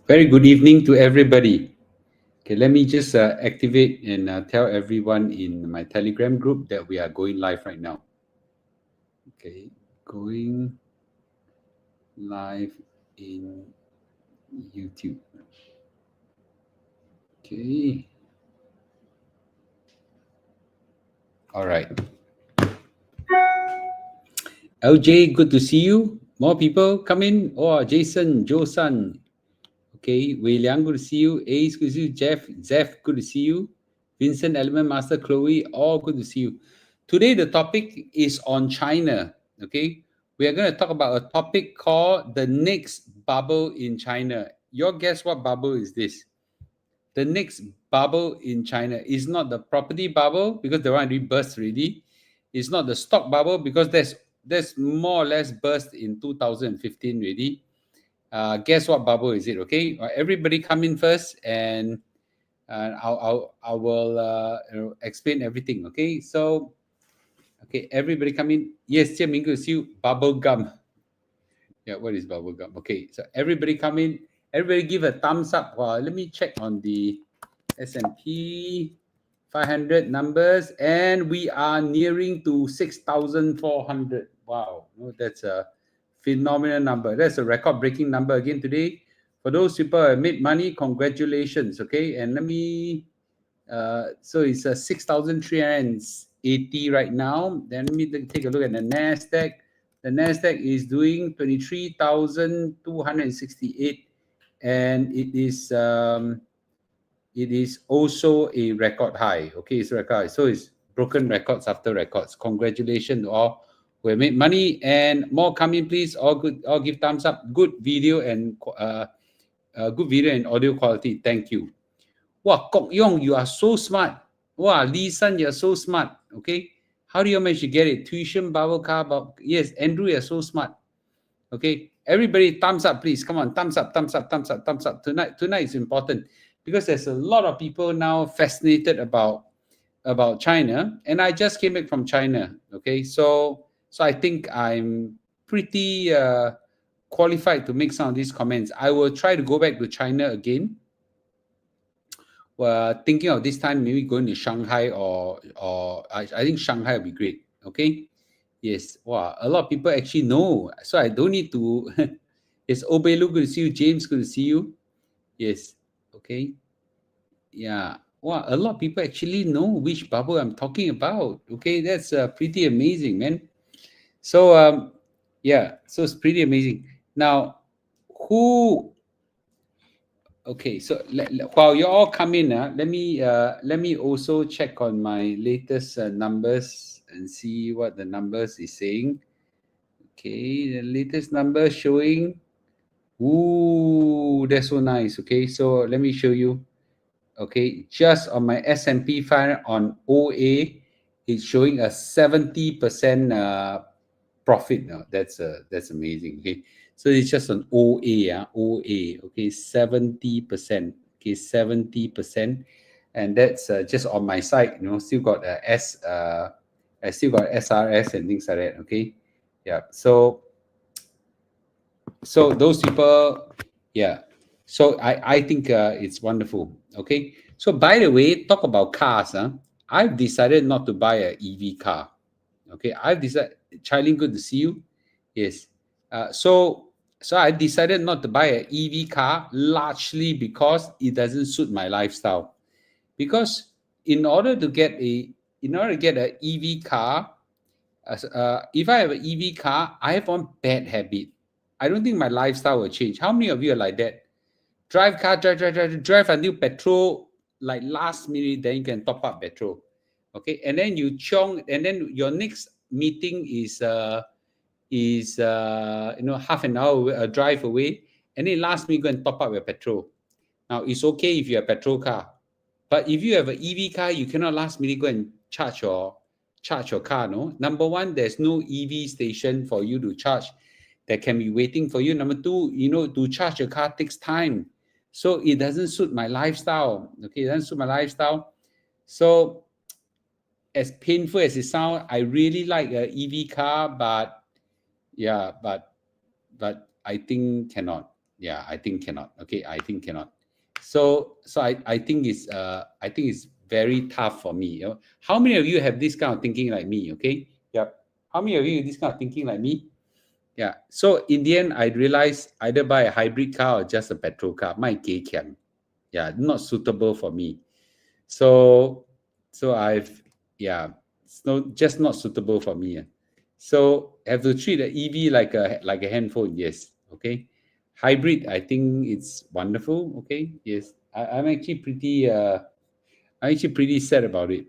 Very good evening to everybody. Okay, let me just activate and tell everyone in my Telegram group that we are going live right now. Okay, going live in YouTube. Okay. All right. LJ, good to see you. More people come in. Oh, Jason, Josan. Okay, Wei Liang, good to see you. Ace, good to see you. Jeff, good to see you. Vincent, Element Master, Chloe, all good to see you. Today, the topic is on China. Okay, we are going to talk about a topic called the next bubble in China. Your guess what bubble is this? The next bubble in China is not the property bubble because the one already burst already. It's not the stock bubble because that's more or less burst in 2015 already. Guess what bubble is it? Okay, everybody come in first, and I will explain everything. Okay, so everybody come in. Yes, Jian Ming, good to see you. Bubble gum. Yeah, what is bubble gum? Okay, so everybody come in. Everybody give a thumbs up. Let me check on the S&P 500 numbers, and we are nearing to 6,400. Wow, that's a phenomenal number. That's a record-breaking number again today. For those people who made money, congratulations. Okay, and let me. So it's a 6,380 right now. Then let me take a look at the Nasdaq. The Nasdaq is doing 23,268, and it is also a record high. Okay, it's a record high. So it's broken records after records. Congratulations to all who have made money, and more coming, please. All good. All give thumbs up. Good video and audio quality. Thank you. Wow, Kok Yong, you are so smart. Wow, Lee Sun, you're so smart. Okay, how do you manage to get it? Tuition, bubble car, yes, Andrew, you're so smart. Okay, everybody, thumbs up, please. Come on, thumbs up, thumbs up, thumbs up, thumbs up. Tonight is important because there's a lot of people now fascinated about China, and I just came back from China. Okay, so I think I'm pretty qualified to make some of these comments. I will try to go back to China again. Well, thinking of this time, maybe going to Shanghai or I think Shanghai will be great. Okay. Yes. Wow. A lot of people actually know. So I don't need to. Yes. Obelu, good to see you. James, good to see you. Yes. Okay. Yeah. Wow. A lot of people actually know which bubble I'm talking about. Okay. That's pretty amazing, man. So, yeah. So it's pretty amazing. Now, who Okay, so while you all come in, let me also check on my latest numbers and see what the numbers is saying. Okay, the latest number showing. Ooh, that's so nice. Okay, so let me show you. Okay, just on my S&P 500 on OA, it's showing a 70% profit. No, that's amazing. Okay, so it's just an OA, OA. Okay, 70%. Okay, 70%, and that's just on my side. Still got I still got SRS and things like that. Okay, yeah. So those people, yeah. So I think it's wonderful. Okay. So by the way, talk about cars. I've decided not to buy an EV car. Okay. I've decided. Charlie, good to see you. Yes. So I decided not to buy an EV car largely because it doesn't suit my lifestyle. Because in order to get an EV car, if I have an EV car, I have one bad habit. I don't think my lifestyle will change. How many of you are like that? Drive car, drive until petrol, like last minute, then you can top up petrol. Okay, and then you chong, and then your next meeting is half an hour a drive away, and then last minute go and top up your petrol. Now it's okay if you have a petrol car, but if you have an EV car, you cannot last minute go and charge your car. No, number one, there's no EV station for you to charge that can be waiting for you. Number two, to charge your car takes time, so it doesn't suit my lifestyle. Okay, it doesn't suit my lifestyle. So as painful as it sounds, I really like a EV car, but yeah, but I think cannot. Yeah, I think cannot. Okay, I think cannot. So I think it's very tough for me. How many of you have this kind of thinking like me? Okay. Yep. How many of you have this kind of thinking like me? Yeah. So in the end, I realized either buy a hybrid car or just a petrol car. My gay can. Yeah, not suitable for me. So so I've yeah, it's just not suitable for me. So have to treat the EV like a handphone. Yes. Okay. Hybrid, I think it's wonderful. Okay. Yes. I'm actually pretty sad about it.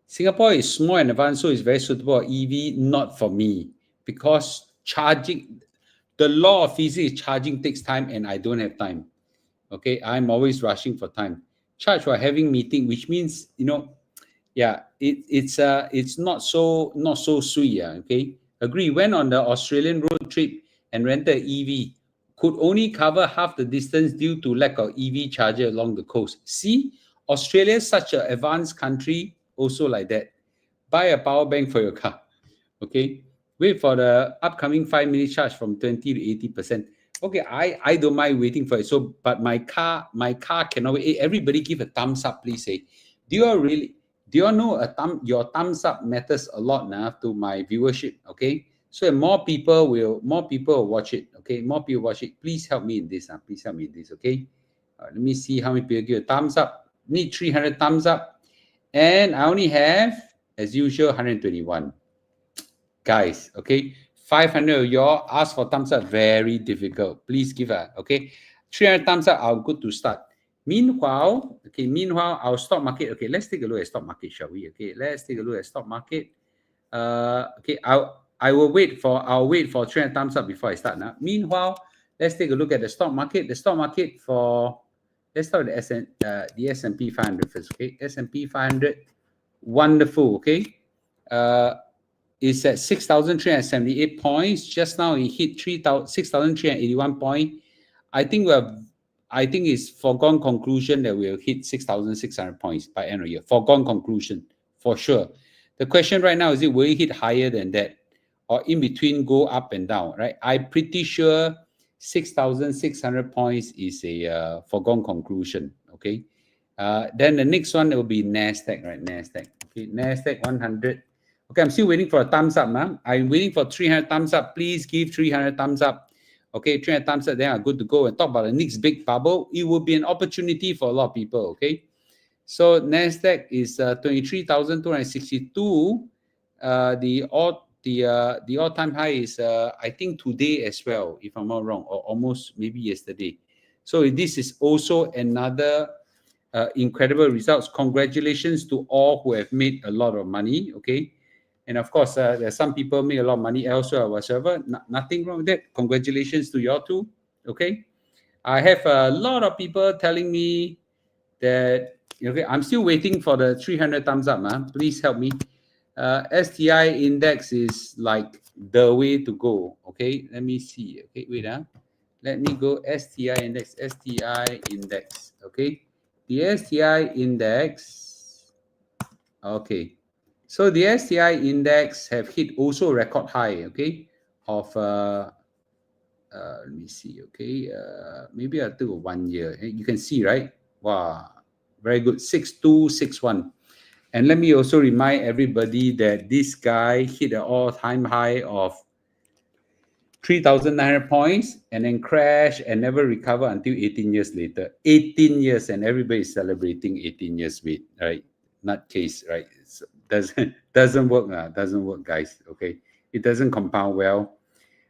Singapore is small and advanced, so it's very suitable for EV, not for me. Because charging, the law of physics, charging takes time and I don't have time. Okay, I'm always rushing for time. Charge for having meeting, which means, yeah, it's not so sweet. Yeah, okay, agree. Went on the Australian road trip and rented EV. Could only cover half the distance due to lack of EV charger along the coast. See, Australia is such an advanced country, also like that. Buy a power bank for your car. Okay, wait for the upcoming 5 minute charge from 20 to 80%. Okay, I don't mind waiting for it. So, but my car cannot wait. Hey, everybody give a thumbs up, please. Say, do you all know your thumbs up matters a lot now to my viewership? Okay, so more people will watch it. Okay, more people watch it. Please help me in this. Please help me in this. Okay, let me see how many people give a thumbs up. Need 300 thumbs up, and I only have, as usual, 121 guys. Okay, 500 of y'all ask for thumbs up. Very difficult. Please give a okay. 300 thumbs up. I'll good to start. Meanwhile, our stock market. Okay, let's take a look at stock market, shall we? Okay, let's take a look at stock market. Okay, I'll wait for 300 thumbs up before I start now. Meanwhile, let's take a look at the stock market. The stock market for, let's start with the S&P 500 first. Okay, S&P 500, wonderful. Okay, is at 6,378 points. Just now it hit 6,381 points. I think it's foregone conclusion that we'll hit 6,600 points by end of year. Foregone conclusion, for sure. The question right now is, will it hit higher than that, or in between go up and down? Right? I'm pretty sure 6,600 points is a foregone conclusion. Okay. Then the next one will be Nasdaq, right? Nasdaq. Okay, Nasdaq 100. Okay, I'm still waiting for a thumbs up, man. I'm waiting for 300 thumbs up. Please give 300 thumbs up. Okay, 300 thumbs up, then I'm good to go and talk about the next big bubble. It will be an opportunity for a lot of people, okay? So NASDAQ is 23,262. The all-time high is, I think, today as well, if I'm not wrong, or almost maybe yesterday. So this is also another incredible results. Congratulations to all who have made a lot of money, okay? And of course, there's some people make a lot of money elsewhere or whatsoever. Nothing wrong with that. Congratulations to you all too. Okay. I have a lot of people telling me that, okay, I'm still waiting for the 300 thumbs up. Please help me. STI index is like the way to go. Okay. Let me see. Okay. Wait. Let me go STI index. STI index. Okay. The STI index. Okay. So the STI index have hit also record high, okay, of let me see, okay, maybe I'll do 1 year. You can see, right? Wow, very good, 6261. And let me also remind everybody that this guy hit an all-time high of 3,900 points and then crash and never recover until 18 years later. 18 years, and everybody is celebrating 18 years with, right? Not case, right? Doesn't work. Doesn't work, guys. Okay, it doesn't compound well.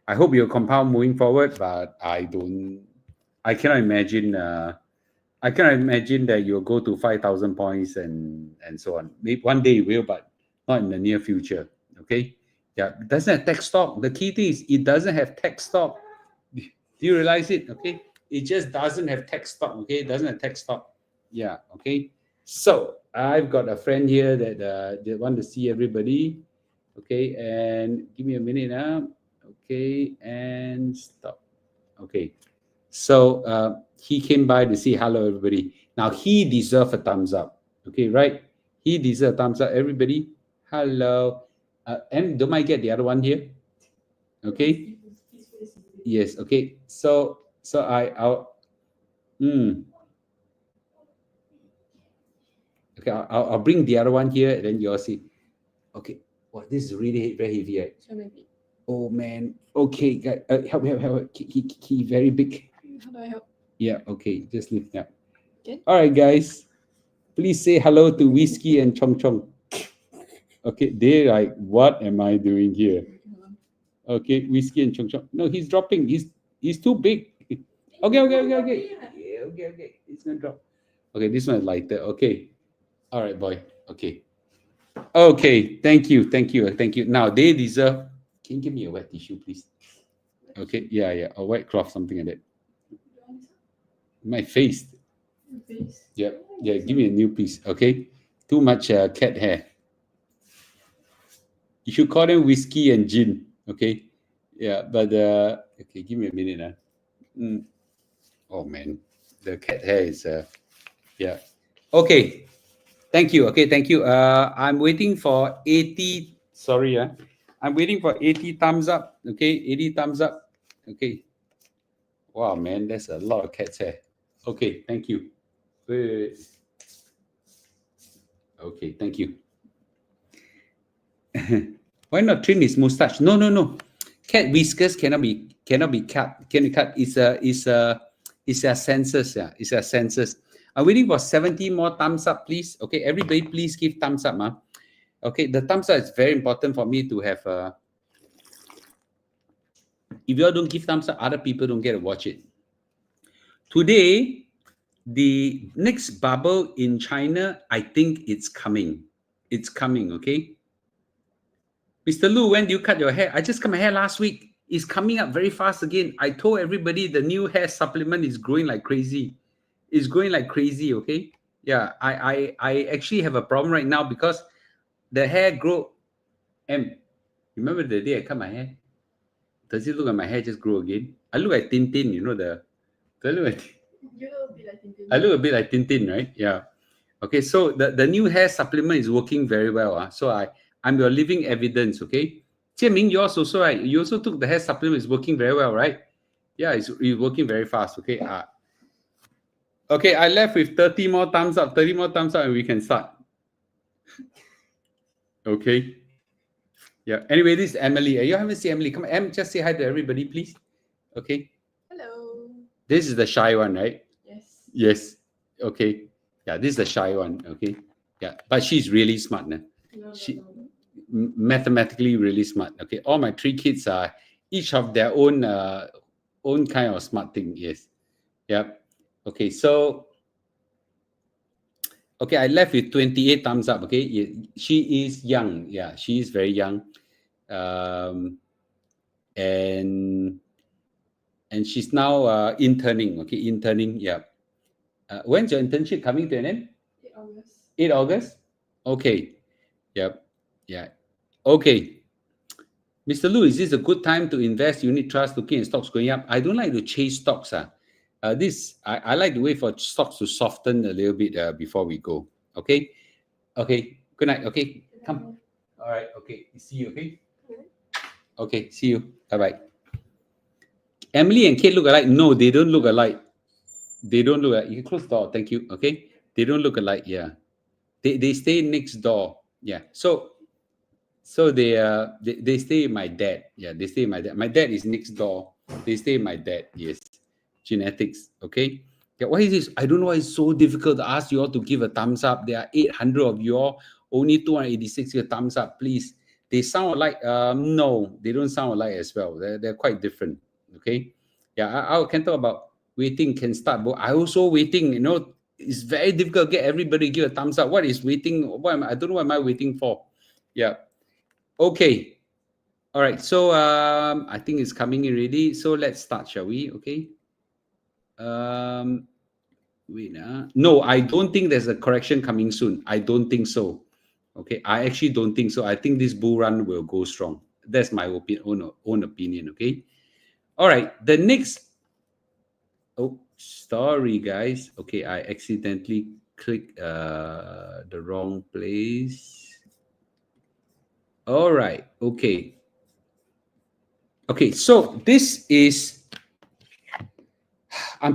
I hope you'll compound moving forward, but I cannot imagine. I cannot imagine that you'll go to 5,000 points and so on. Maybe one day you will, but not in the near future. Okay. Yeah, it doesn't have tech stock. The key thing is it doesn't have tech stock. Do you realize it? Okay, it just doesn't have tech stock. Okay, it doesn't have tech stock. Yeah. Okay. So I've got a friend here that want to see everybody. Okay, and give me a minute now. Okay, and stop. Okay, so he came by to say hello, everybody. Now he deserves a thumbs up. Okay, right? He deserves a thumbs up. Everybody, hello. And don't mind get the other one here. Okay. Yes. Okay. So mm, okay. I'll bring the other one here, and then you'll see. Okay. Wow, this is really very heavy, right? So maybe. Oh man. Okay, guys, help. Key, very big. How do I help? Yeah. Okay. Just lift it up. Okay. All right, guys. Please say hello to Whiskey and Chong Chong. Okay. They're like, what am I doing here? Okay, Whiskey and Chong Chong. No, he's dropping. He's too big. Okay. Yeah, okay. It's gonna drop. Okay, this one is lighter. Okay. All right, boy. Okay. Okay. Thank you. Now they deserve. Can you give me a wet tissue, please? Okay. Yeah. A white cloth, something like that. My face. Face. Yep. Yeah. Give me a new piece. Okay. Too much cat hair. You should call them whiskey and gin. Okay. Yeah. But okay. Give me a minute. Oh man, the cat hair is yeah. Okay. Thank you. Okay. Thank you. I'm waiting for 80. Sorry. I'm waiting for 80 thumbs up. Okay. 80 thumbs up. Okay. Wow, man, that's a lot of cat's hair. Okay. Thank you. Wait. Okay. Thank you. Why not trim his mustache? No. Cat whiskers cannot be cut. Can be cut. It's a census. Yeah, it's a census. I'm waiting for 70 more thumbs up, please. Okay, everybody, please give thumbs up, Okay, the thumbs up is very important for me to have. If you all don't give thumbs up, other people don't get to watch it. Today, the next bubble in China, I think it's coming. It's coming. Okay. Mr. Lu, when do you cut your hair? I just cut my hair last week. It's coming up very fast again. I told everybody the new hair supplement is growing like crazy. It's growing like crazy, okay? Yeah, I actually have a problem right now because the hair grow. Remember the day I cut my hair? Does it look like my hair just grow again? I look like Tintin, you know the. Do I look like? You look a bit like Tintin. I look a bit like Tintin, right? Yeah. Okay, so the new hair supplement is working very well. So I'm your living evidence, okay? Jianming, yours also, right? You also took the hair supplement, it's working very well, right? Yeah, it's working very fast, okay? Okay, I left with 30 more thumbs up, 30 more thumbs up, and we can start. Okay. Yeah. Anyway, this is Emily. You haven't seen Emily. Come on, Em, just say hi to everybody, please. Okay. Hello. This is the shy one, right? Yes. Yes. Okay. Yeah, this is the shy one. Okay. Yeah, but she's really smart. Nah. No. Mathematically really smart. Okay. All my three kids are each have their own kind of smart thing. Yes. Yep. Okay. So okay, I left with 28 thumbs up. Okay. Yeah, she is young. Yeah, she is very young. And she's now interning. Okay, interning. Yeah. When's your internship coming to an end? 8 August. 8 August. Okay. Yep. Yeah. Okay. Mr. Lu, is this a good time to invest unit trust looking at stocks going up? I don't like to chase stocks. I like to wait for stocks to soften a little bit before we go. Okay. Okay. Good night. Okay. Come. All right. Okay. See you. Okay. Okay. See you. Bye bye. Emily and Kate look alike. No, they don't look alike. They don't look alike. You can close the door. Thank you. Okay. They don't look alike. Yeah. They stay next door. Yeah. So they stay with my dad. Yeah, they stay with my dad. My dad is next door. They stay with my dad. Yes. Genetics. Okay. Yeah, why is this? I don't know why it's so difficult to ask you all to give a thumbs up. There are 800 of you all, only 286 give a thumbs up, please. They sound alike. No, they don't sound alike as well. They're quite different. Okay. Yeah, I can talk about waiting can start, but I also waiting, it's very difficult to get everybody to give a thumbs up. What is waiting? I don't know what am I waiting for. Yeah. Okay. All right. So I think it's coming in ready. So let's start, shall we? Okay. Wait. No, I don't think there's a correction coming soon. I don't think so. Okay. I actually don't think so. I think this bull run will go strong. That's my own opinion. Okay. All right. The next. Oh, sorry, guys. Okay, I accidentally clicked the wrong place. All right. Okay. Okay, so this is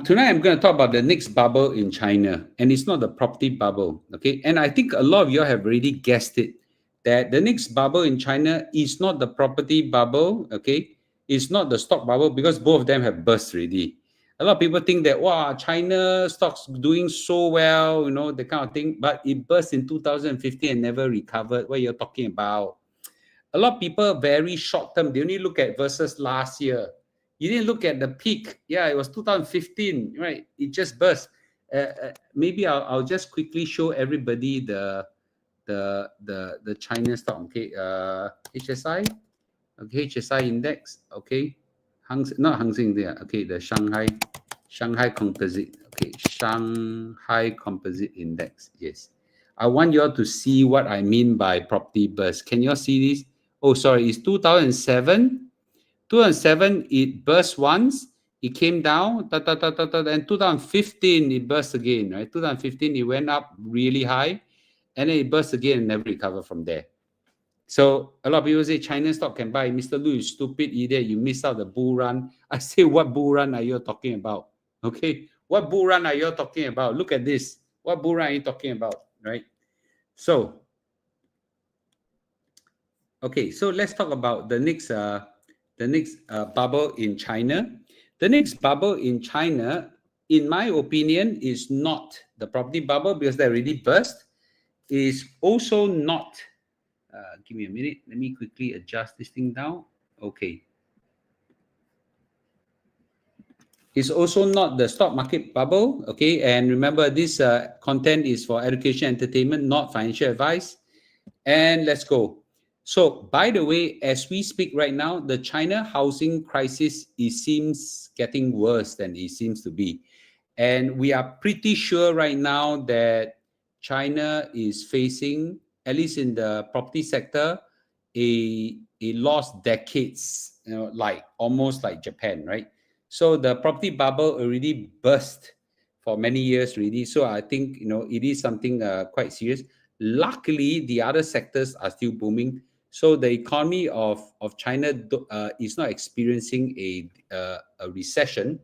tonight I'm going to talk about the next bubble in China, and it's not the property bubble. Okay, and I think a lot of you have already guessed it that the next bubble in China is not the property bubble. Okay, it's not the stock bubble because both of them have burst already. A lot of people think that wow, China stocks doing so well, the kind of thing, but it burst in 2015 and never recovered. What you're talking about? A lot of people very short term. They only look at versus last year. You didn't look at the peak. Yeah, it was 2015, right? It just burst. Maybe I'll just quickly show everybody the China stock. Okay, HSI. Okay, HSI index. Okay, not Hang Seng there. Okay, the Shanghai Composite. Okay, Shanghai Composite Index. Yes. I want you all to see what I mean by property burst. Can you all see this? Oh, sorry, it's 2007. 2007, it burst once. It came down, and 2015, it burst again, right? 2015, it went up really high, and then it burst again and never recovered from there. So a lot of people say China stock can buy. Mr. Lu, you stupid idiot, you missed out the bull run. I say, what bull run are you talking about? Okay, what bull run are you talking about? Look at this. What bull run are you talking about, right? So, okay, so let's talk about the next bubble in China. The next bubble in China, in my opinion, is not the property bubble because they already burst. Is also not. Give me a minute. Let me quickly adjust this thing down. Okay. It's also not the stock market bubble. Okay, and remember this content is for education, entertainment, not financial advice. And let's go. So, by the way, as we speak right now, the China housing crisis, it seems getting worse than it seems to be. And we are pretty sure right now that China is facing, at least in the property sector, a lost decades, like almost like Japan, right? So the property bubble already burst for many years already. So I think, it is something quite serious. Luckily, the other sectors are still booming. So the economy of China is not experiencing a recession,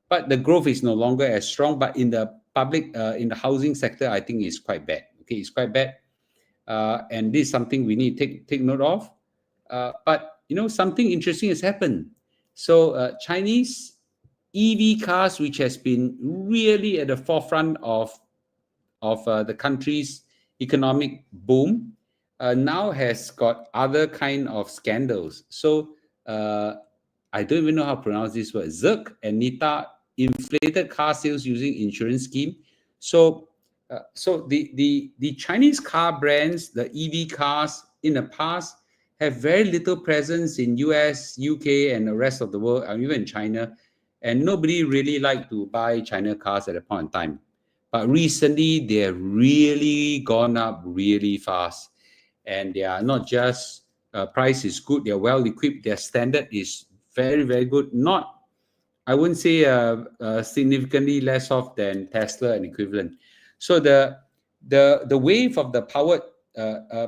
but the growth is no longer as strong. But in the in the housing sector, I think it's quite bad. Okay, it's quite bad, and this is something we need to take note of. But something interesting has happened. So Chinese EV cars, which has been really at the forefront of the country's economic boom, now has got other kind of scandals. So I don't even know how to pronounce this word. Zerk and Nita inflated car sales using insurance scheme. So the Chinese car brands, the EV cars in the past have very little presence in US, UK, and the rest of the world, and even China. And nobody really liked to buy China cars at a point in time. But recently, they have really gone up really fast. And they are not just price is good, they're well equipped, their standard is very, very good. Not, I wouldn't say significantly less off than Tesla and equivalent. So the wave of the powered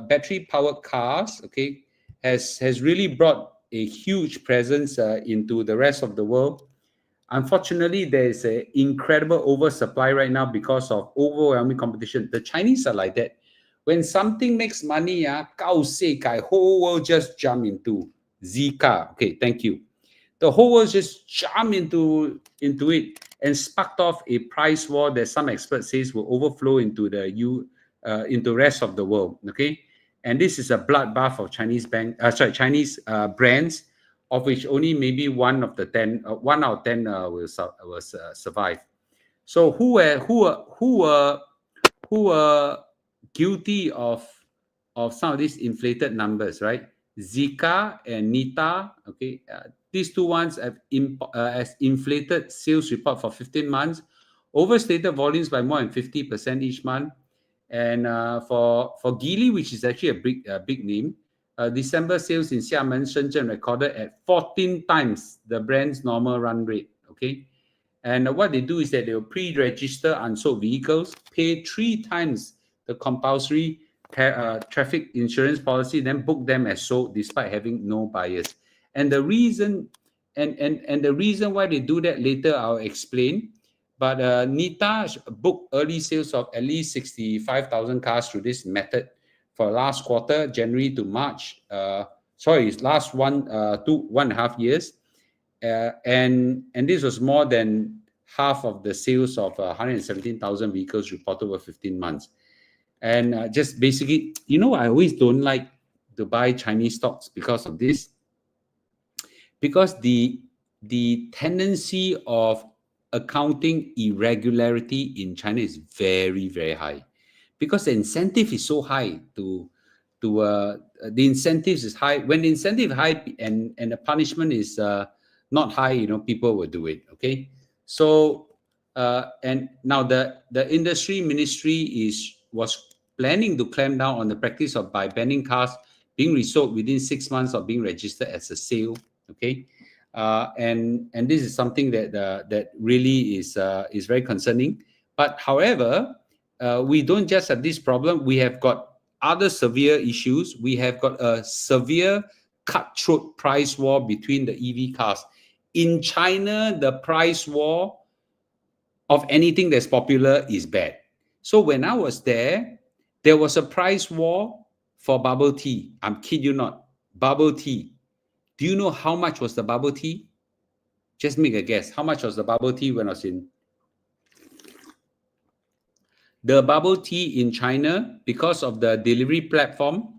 battery powered cars, okay, has really brought a huge presence into the rest of the world. Unfortunately, there is an incredible oversupply right now because of overwhelming competition. The Chinese are like that. When something makes money, whole world just jump into Zika. Okay, thank you. The whole world just jump into it and sparked off a price war that some experts says will overflow into into rest of the world. Okay, and this is a bloodbath of Chinese brands, of which only maybe one out of 10 will survive. So who were guilty of some of these inflated numbers, right? Zika and Nita, okay, these two ones have as inflated sales report for 15 months, overstated volumes by more than 50% each month. And for Geely, which is actually a big name, December sales in Xiamen, Shenzhen recorded at 14 times the brand's normal run rate. Okay, and what they do is that they will pre-register unsold vehicles, pay 3 times the compulsory traffic insurance policy, then book them as sold despite having no buyers. And the reason why they do that later I'll explain. But Nita booked early sales of at least 65,000 cars through this method for last quarter, January to March. Last 1.5 years. And this was more than half of the sales of 117,000 vehicles reported over 15 months. And just basically, I always don't like to buy Chinese stocks because of this. Because the tendency of accounting irregularity in China is very, very high. Because the incentive is so high the incentives is high. When the incentive is high and the punishment is not high, people will do it. Okay, so and now the industry ministry was planning to clamp down on the practice by banning cars being resold within 6 months of being registered as a sale. Okay, and this is something that really is very concerning. But however, we don't just have this problem. We have got other severe issues. We have got a severe cutthroat price war between the EV cars. In China, the price war of anything that's popular is bad. So when I was there was a price war for bubble tea. I'm kid you not. Bubble tea. Do you know how much was the bubble tea? Just make a guess. How much was the bubble tea when I was in? The bubble tea in China, because of the delivery platform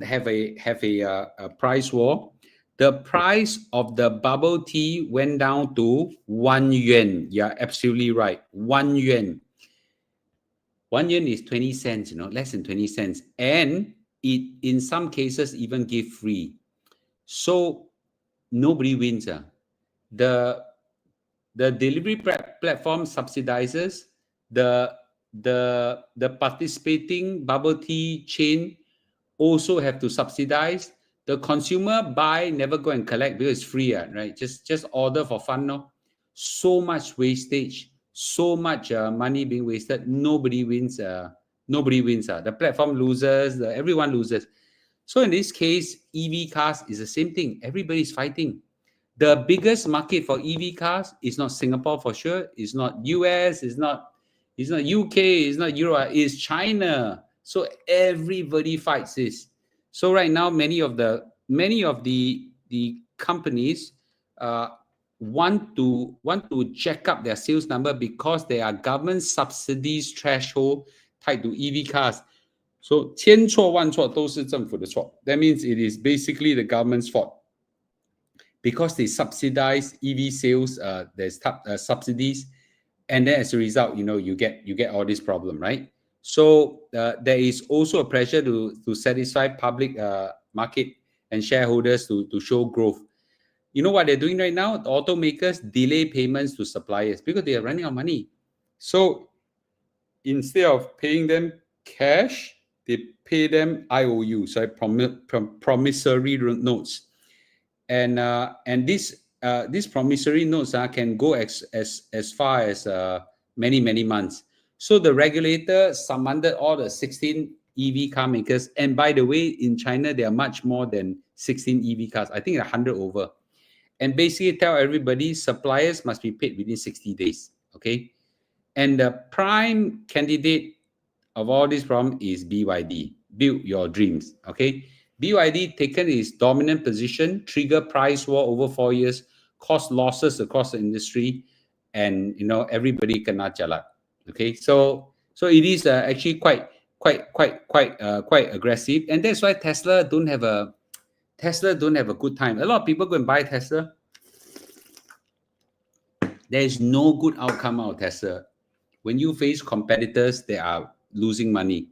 have a price war. The price of the bubble tea went down to 1 yuan. You're absolutely right. 1 yuan. 1 yuan is 20 cents, less than 20 cents. And it, in some cases, even give free. So nobody wins. The delivery platform subsidizes. The participating bubble tea chain also have to subsidize. The consumer buy, never go and collect because it's free, right? Just order for fun, no? So much wastage, so much money being wasted. Nobody wins. The platform loses. Everyone loses. So in this case, EV cars is the same thing. Everybody's fighting. The biggest market for EV cars is not Singapore for sure. It's not US. It's not UK. It's not Europe. It's China. So everybody fights this. So right now, many of the companies want to jack up their sales number because there are government subsidies threshold tied to EV cars. So 千错万错都是政府的错. That means it is basically the government's fault because they subsidize EV sales. There's subsidies, and then as a result, you get all this problem, right? So there is also a pressure to satisfy public market and shareholders to show growth. You know what they're doing right now? The automakers delay payments to suppliers because they are running out of money. So instead of paying them cash, they pay them IOU, so promissory notes. And these promissory notes can go as far as many months. So the regulator summoned all the 16 EV car makers. And by the way, in China, there are much more than 16 EV cars. I think 100 over. And basically tell everybody suppliers must be paid within 60 days. Okay. And the prime candidate of all this problem is BYD. Build your dreams. Okay. BYD taken its dominant position, trigger price war over 4 years, cause losses across the industry, and everybody cannot jalan. Okay, so it is actually quite aggressive, and that's why Tesla don't have a good time. A lot of people go and buy Tesla. There is no good outcome out of Tesla. When you face competitors, they are losing money.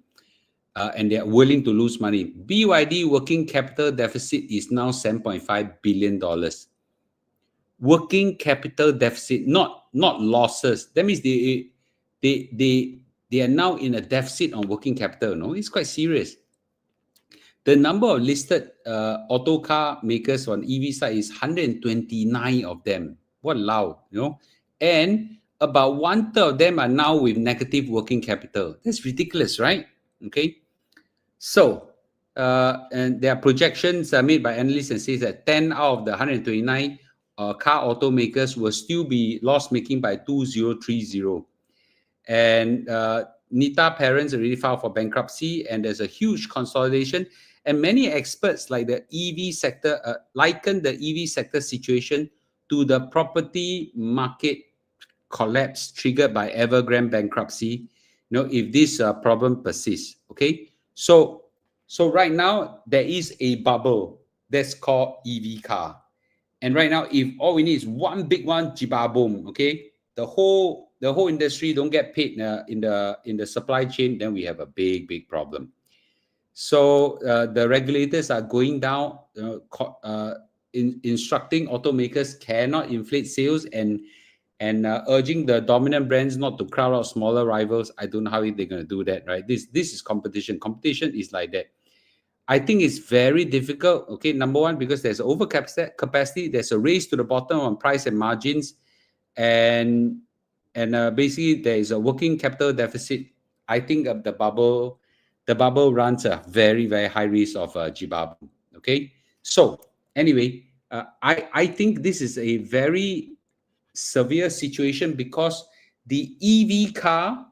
And they are willing to lose money. BYD working capital deficit is now $7.5 billion. Working capital deficit, not losses. That means they are now in a deficit on working capital. No, it's quite serious. The number of listed auto car makers on EV side is 129 of them. What loud, and about 1/3 of them are now with negative working capital. That's ridiculous, right? Okay. So and there are projections made by analysts and says that 10 out of the 129 car automakers will still be loss-making by 2030. And Nita parents already filed for bankruptcy, and there's a huge consolidation. And many experts like the EV sector liken the EV sector situation to the property market collapse triggered by Evergrande bankruptcy. If this problem persists, okay. So right now there is a bubble that's called EV car, and right now if all we need is one big one, boom, okay, the whole industry don't get paid in the supply chain, then we have a big problem. So the regulators are going down, instructing automakers cannot inflate sales and urging the dominant brands not to crowd out smaller rivals. I don't know how they're going to do that, right? This is competition. Competition is like that. I think it's very difficult. Okay, number one, because there's overcapacity, there's a race to the bottom on price and margins, and basically there is a working capital deficit. I think the bubble runs a very high risk of Jibabu. Okay, so anyway, I think this is a very severe situation because the EV car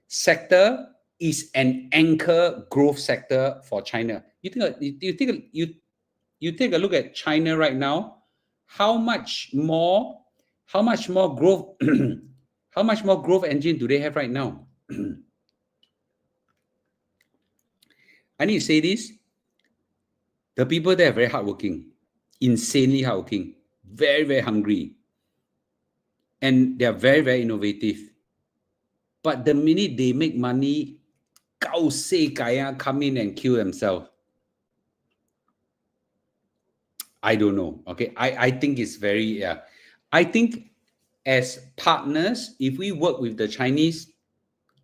sector is an anchor growth sector for China. You take a look at China right now. How much more growth how much more growth engine do they have right now? I need to say this. The people there are very hardworking, insanely hardworking, very hungry, and they are very innovative. But the minute they make money, come in and kill themselves. I don't know. Okay, I think it's very I think as partners, if we work with the Chinese,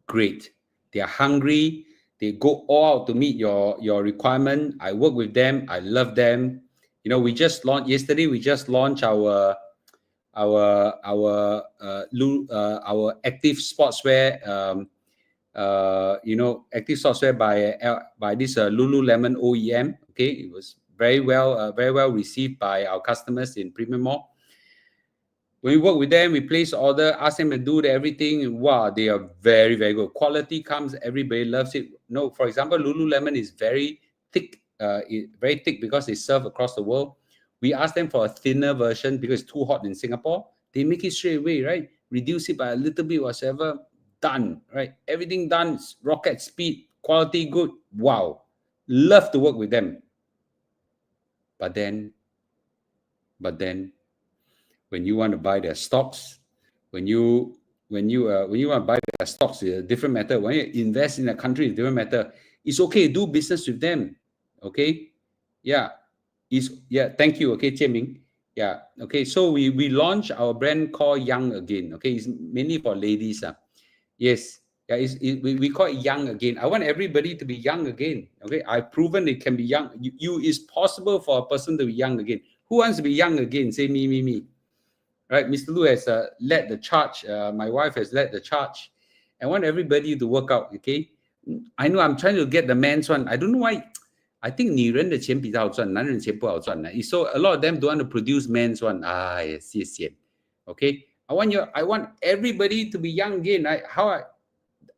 great. They are hungry. They go all out to meet your requirement. I work with them. I love them. We just launched yesterday. We just launched our active sportswear. Active sportswear by this Lululemon OEM. Okay, it was very well received by our customers in Premium Mall. When we work with them, we place order, ask them to do everything. Wow, they are very good. Quality comes, everybody loves it. No, for example, Lululemon is very thick because they serve across the world. We ask them for a thinner version because it's too hot in Singapore. They make it straight away, right? Reduce it by a little bit, whatever. Done, right? Everything done, rocket speed, quality good. Wow, love to work with them. But then, when you want to buy their stocks, when you want to buy their stocks, it's a different matter. When you invest in a country, it's a different matter. It's okay, do business with them. Okay, yeah, thank you. Okay, Jieming. Yeah, okay. So we launched our brand called Young Again. Okay, it's mainly for ladies. Yes, yeah, we call it Young Again. I want everybody to be young again. Okay, I've proven it can be young. It's possible for a person to be young again. Who wants to be young again? Say me. Right, Mr. Lu has led the charge. My wife has led the charge. I want everybody to work out. Okay, I know I'm trying to get the men's one. I don't know why. I think 女人的钱比较好赚，男人钱不好赚。So a lot of them don't want to produce men's one. Yes. Okay, I want everybody to be young again. Right?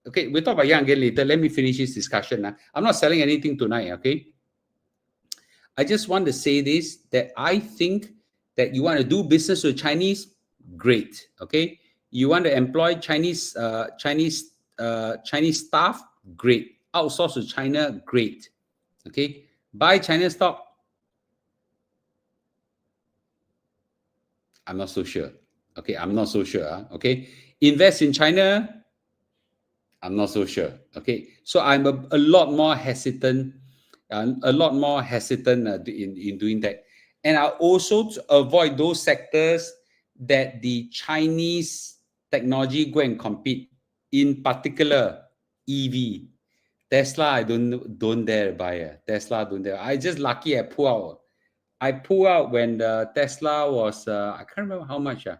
Okay, we'll talk about young again later. Let me finish this discussion. I'm not selling anything tonight. Okay, I just want to say this, that I think that you want to do business with Chinese, great. Okay, you want to employ Chinese staff, great. Outsource to China, great. Okay, buy China stock, I'm not so sure. Okay, I'm not so sure. Okay, invest in China, I'm not so sure. Okay, so I'm a lot more hesitant, in doing that. And I also to avoid those sectors that the Chinese technology go and compete, in particular EV. Tesla, I don't dare buy. Tesla, don't dare. I just lucky I pull out. I pull out when the Tesla was I can't remember how much. I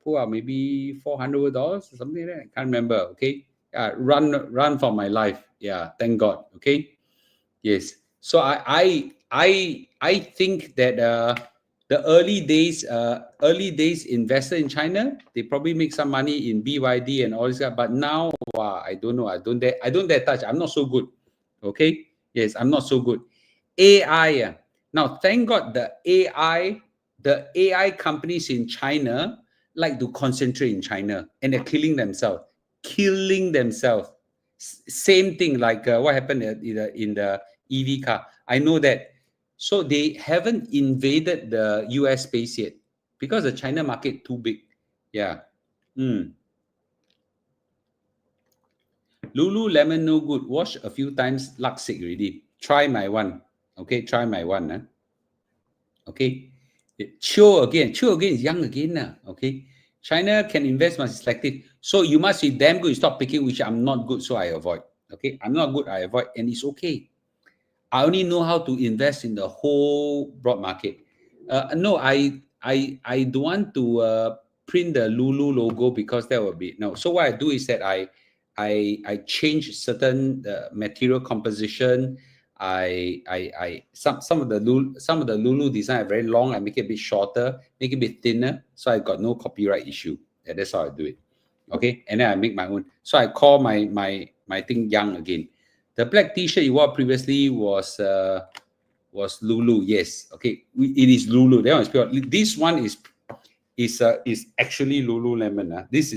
pull out maybe $400 or something like that. I can't remember. Okay, run for my life. Yeah, thank God. Okay, yes. So I think that the early days investor in China, they probably make some money in BYD and all this stuff. But now, wow, I don't know. I don't dare touch. I'm not so good. Okay. Yes, I'm not so good. AI. Now, thank God the AI companies in China like to concentrate in China, and they're killing themselves. Same thing like what happened in the EV car. I know that. So they haven't invaded the US space yet because the China market too big. Yeah. Lululemon no good. Wash a few times, luck sick already. Try my one. Okay, try my one. Okay. Chill again is young again. Okay. China can invest, must be selective. So you must be damn good. You stop picking, which I'm not good, so I avoid. Okay. I'm not good, I avoid, and it's okay. I only know how to invest in the whole broad market. No, I don't want to print the Lulu logo because that would be no. So what I do is that I change certain material composition. Some of the Lulu design are very long. I make it a bit shorter, make it a bit thinner, so I got no copyright issue. Yeah, that's how I do it. Okay, and then I make my own. So I call my thing Young again. The black T-shirt you wore previously was Lulu. Yes, okay, it is Lulu. That one is pure. This one is actually Lululemon. This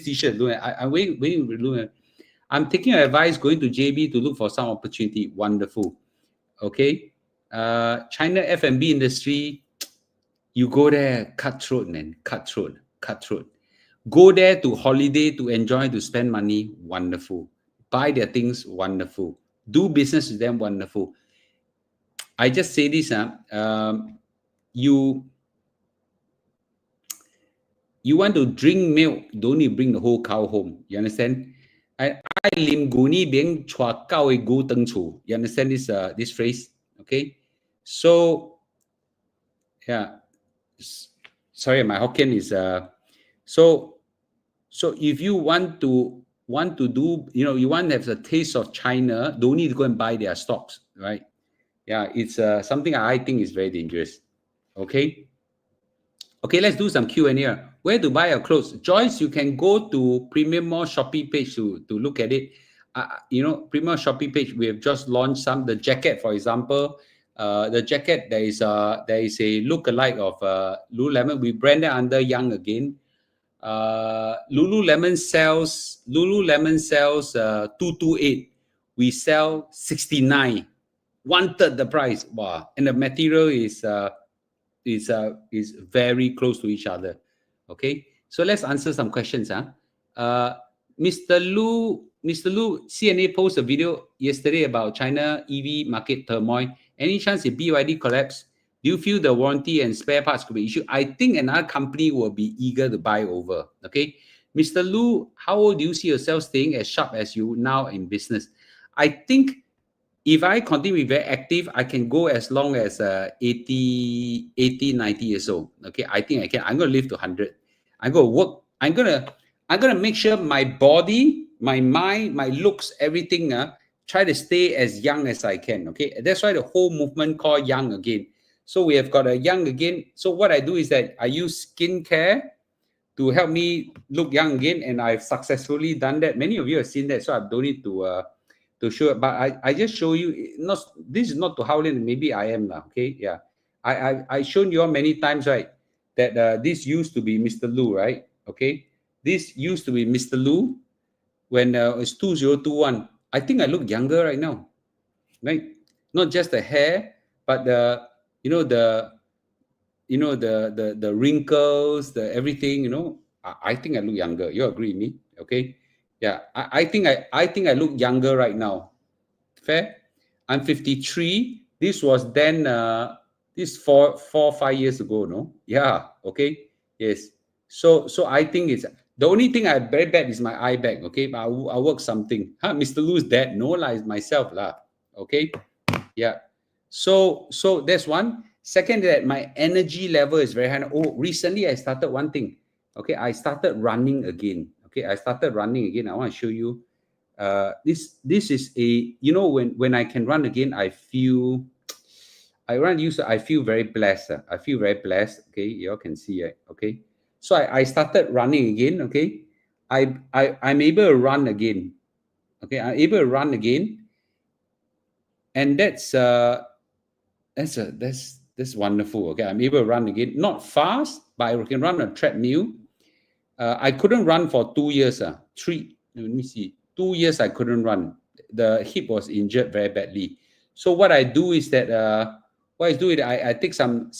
T-shirt. I'm waiting for Lululemon. I'm taking advice, going to JB to look for some opportunity. Wonderful. Okay, China F&B industry. You go there, cutthroat, man, cutthroat. Go there to holiday, to enjoy, to spend money. Wonderful. Buy their things. Wonderful. Do business with them. Wonderful. I just say this. You want to drink milk, don't need bring the whole cow home. You understand? I lim guni being chua gao e gu teng chu. You understand this phrase? Okay. So yeah. Sorry, my Hokkien is so if you want to do, you want to have a taste of China, don't need to go and buy their stocks, right? Yeah, it's something I think is very dangerous. Okay. Okay, let's do some Q&A. Where to buy your clothes? Joyce, you can go to Premium Mall Shopee page to look at it. Premium Shopee page, we have just launched some. The jacket, for example, the jacket, there is a look-alike of Lululemon. We branded under Young again. Lululemon sells 228. We sell 69, 1/3 the price. Wow. And the material is very close to each other. Okay, so let's answer some questions. Mr. Lu, CNA posted a video yesterday about China EV market turmoil. Any chance if BYD collapse? Do you feel the warranty and spare parts could be issued? I think another company will be eager to buy over. Okay, Mr. Lu, how old do you see yourself staying as sharp as you now in business? I think if I continue to be very active, I can go as long as 80, 90 years old. Okay, I think I can. I'm going to live to 100. I'm going to work. I'm going to make sure my body, my mind, my looks, everything, try to stay as young as I can. Okay, that's why the whole movement called Young Again. So we have got a Young Again. So what I do is that I use skincare to help me look young again, and I've successfully done that. Many of you have seen that, so I don't need to show it, but I just show you. This is not to Howlin, maybe I am now. Okay, yeah, I shown you all many times, right, that this used to be Mr. Lu, right? Okay, this used to be Mr. Lu when it's 2021. I think I look younger right now, right? Not just the hair, but the wrinkles, the everything. I think I look younger. You agree with me? Okay. Yeah, I think I look younger right now. Fair. I'm 53. This was then this 5 years ago, no? Yeah. Okay. Yes. So I think it's the only thing I very bad is my eye bag. Okay, but I work something. Mr. Lou's dad? No lah, it's myself lah. Okay. Yeah. So that's one. Second, that my energy level is very high. Oh, recently I started one thing. Okay, I started running again. Okay, I started running again. I want to show you. This is a, you know, when I can run again, I feel very blessed. I feel very blessed. Okay, you all can see it. Okay, so I started running again. Okay, I'm able to run again. Okay, I'm able to run again, and that's wonderful. Okay, I'm able to run again. Not fast, but I can run a treadmill. I couldn't run for 2 years. Let me see. 2 years I couldn't run. The hip was injured very badly. So what I do is that I take some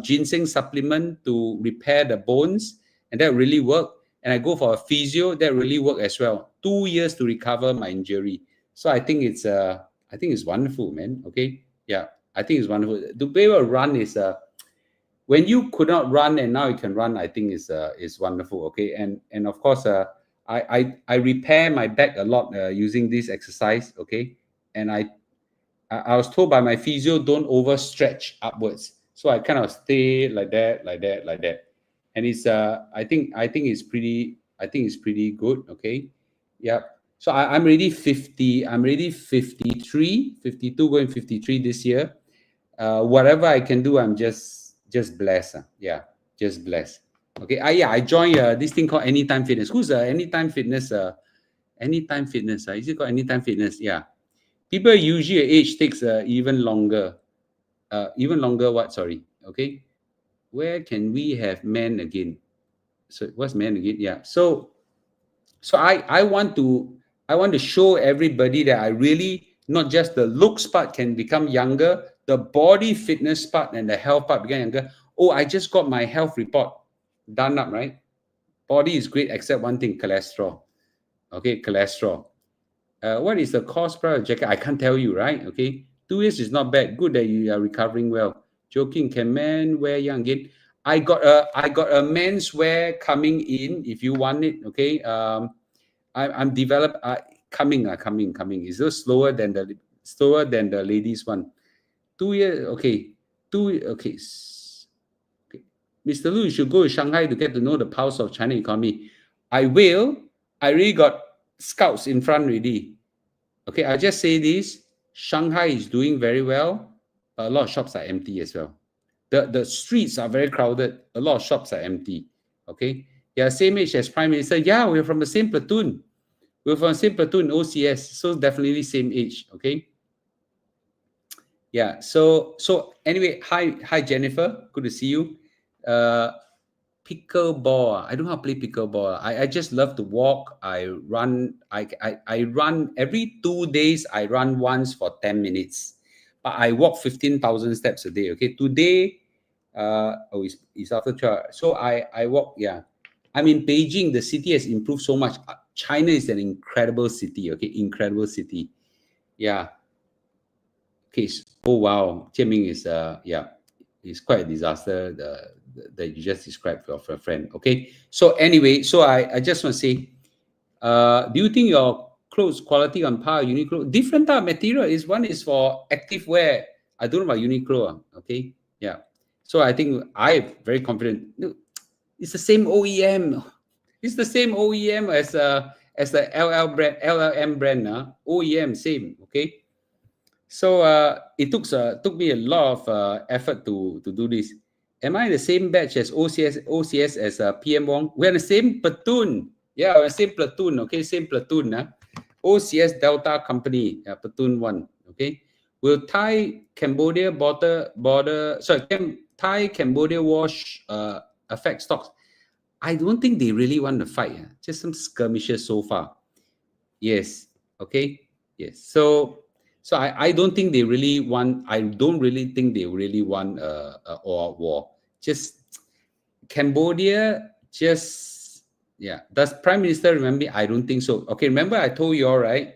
ginseng supplement to repair the bones, and that really worked. And I go for a physio, that really worked as well. 2 years to recover my injury. So I think it's wonderful, man. Okay, yeah, I think it's wonderful. The way we run is when you could not run and now you can run, I think is wonderful. Okay, and of course, I repair my back a lot using this exercise. Okay, and I was told by my physio, don't overstretch upwards, so I kind of stay like that, and it's I think it's pretty good. Okay, yeah. So I'm already 50. I'm already 53, 52, going 53 this year. Whatever I can do, I'm just blessed. Yeah, just blessed. Okay. Yeah, I joined this thing called Anytime Fitness. Who's Anytime Fitness? Anytime Fitness. Is it called Anytime Fitness? Yeah. People usually age takes even longer. Even longer. What? Sorry. Okay. Where can we have men again? So what's men again? Yeah. So I want to show everybody that I really, not just the looks part can become younger, the body fitness part and the health part become younger. Oh, I just got my health report done up, right? Body is great except one thing, cholesterol. Okay, cholesterol. What is the cost per jacket? I can't tell you, right? Okay, 2 years is not bad. Good that you are recovering well. Joking, can men wear young again? I got a menswear coming in if you want it. Okay, I'm developed. Coming. It's just slower than the ladies one. 2 years. Okay, Okay. Okay. Mr. Lu, you should go to Shanghai to get to know the pulse of China economy. I will. I really got scouts in front already. Okay, I just say this. Shanghai is doing very well. A lot of shops are empty as well. The streets are very crowded. A lot of shops are empty. Okay. Yeah, same age as Prime Minister. Yeah, we're from the same platoon. We're from the same platoon, OCS. So definitely same age. Okay. Yeah. So anyway, hi Jennifer. Good to see you. Pickleball. I don't know how to play pickleball. I just love to walk. I run. I run every 2 days. I run once for 10 minutes, but I walk 15,000 steps a day. Okay. Today, it's after 12. So I walk. Yeah. I'm in Beijing. The city has improved so much. China is an incredible city. Okay. Incredible city. Yeah. Okay. Oh wow. Jianming is it's quite a disaster that you just described for a friend. Okay. So anyway, so I just want to say, do you think your clothes quality on par Uniqlo? Different type of material. One is for active wear. I don't know about Uniqlo. Okay. Yeah. So I think I'm very confident. No, it's the same OEM. It's the same OEM as the LLM brand. OEM same. Okay. So it took me a lot of effort to do this. Am I in the same batch as OCS as PM Wong? We're in the same platoon. Yeah, we're in the same platoon. Okay, same platoon. OCS Delta Company, platoon 1. Okay. Will Thai Cambodia Thai Cambodia wash affect stocks? I don't think they really want to fight. Just some skirmishes so far. Yes. Okay. Yes. So I don't think they really want. I don't really think they really want a war. Just Cambodia. Just yeah. Does Prime Minister remember? I don't think so. Okay. Remember I told you all right.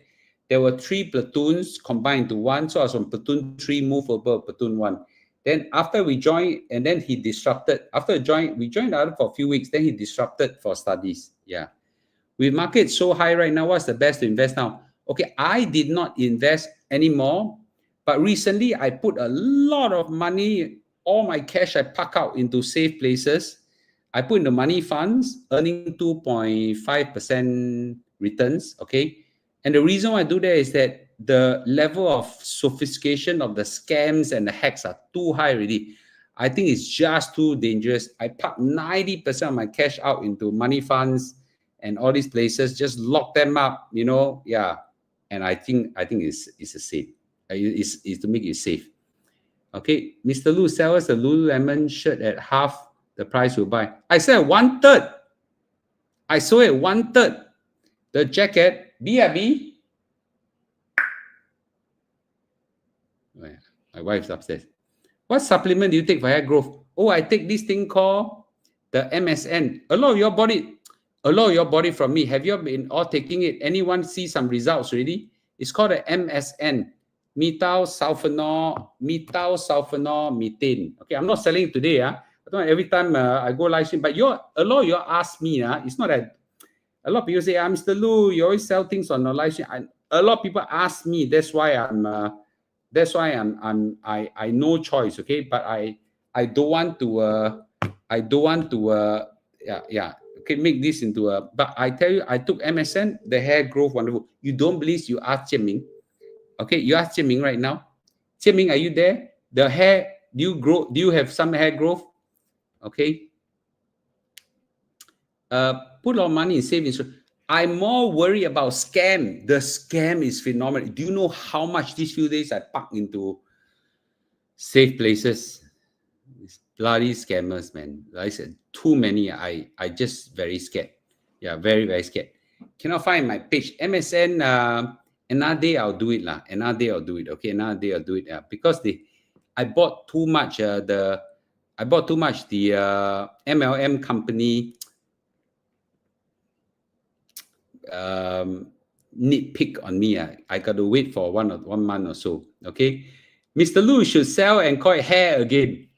There were 3 platoons combined to 1. So I was on platoon 3, move over platoon 1. Then after we joined, and then he disrupted. After we joined other for a few weeks. Then he disrupted for studies. Yeah. With market so high right now, what's the best to invest now? Okay, I did not invest anymore, but recently I put a lot of money, all my cash I park out into safe places. I put in the money funds, earning 2.5% returns. Okay, And the reason why I do that is that the level of sophistication of the scams and the hacks are too high already. I think it's just too dangerous. I park 90% of my cash out into money funds and all these places, just lock them up, yeah. And I think it's a safe. It's to make it safe. Okay, Mr. Lu, sell us a Lululemon shirt at half the price we'll buy. I said 1/3. I sold it 1/3. The jacket, BRB. My wife's upstairs. What supplement do you take for hair growth? Oh, I take this thing called the MSN. A lot of your body from me. Have you been all taking it? Anyone see some results already? It's called the MSN, methyl sulfonol methane. Okay, I'm not selling it today. I don't know, every time I go live stream, but a lot of you ask me. It's not that a lot of people say, Mr. Lu, you always sell things on the live stream. A lot of people ask me. That's why I no choice. Okay, but I don't want to okay, make this into a. But I tell you, I took MSN, the hair growth wonderful. You don't believe? You ask Jian-Ming. Okay, you ask Jian-Ming right now. Jian-Ming, are you there? The hair, do you have some hair growth? Okay. Put a lot of money in savings. I'm more worried about scam. The scam is phenomenal. Do you know how much these few days I parked into safe places? It's bloody scammers, man. Like I said, too many. I just very scared. Yeah, very, very scared. Cannot find my page. MSN, another day I'll do it. Another day I'll do it. Okay, another day I'll do it. Because I bought too much the MLM company nitpick on me. I got to wait for 1 month or so. Okay, Mr. Lu should sell and call it hair again.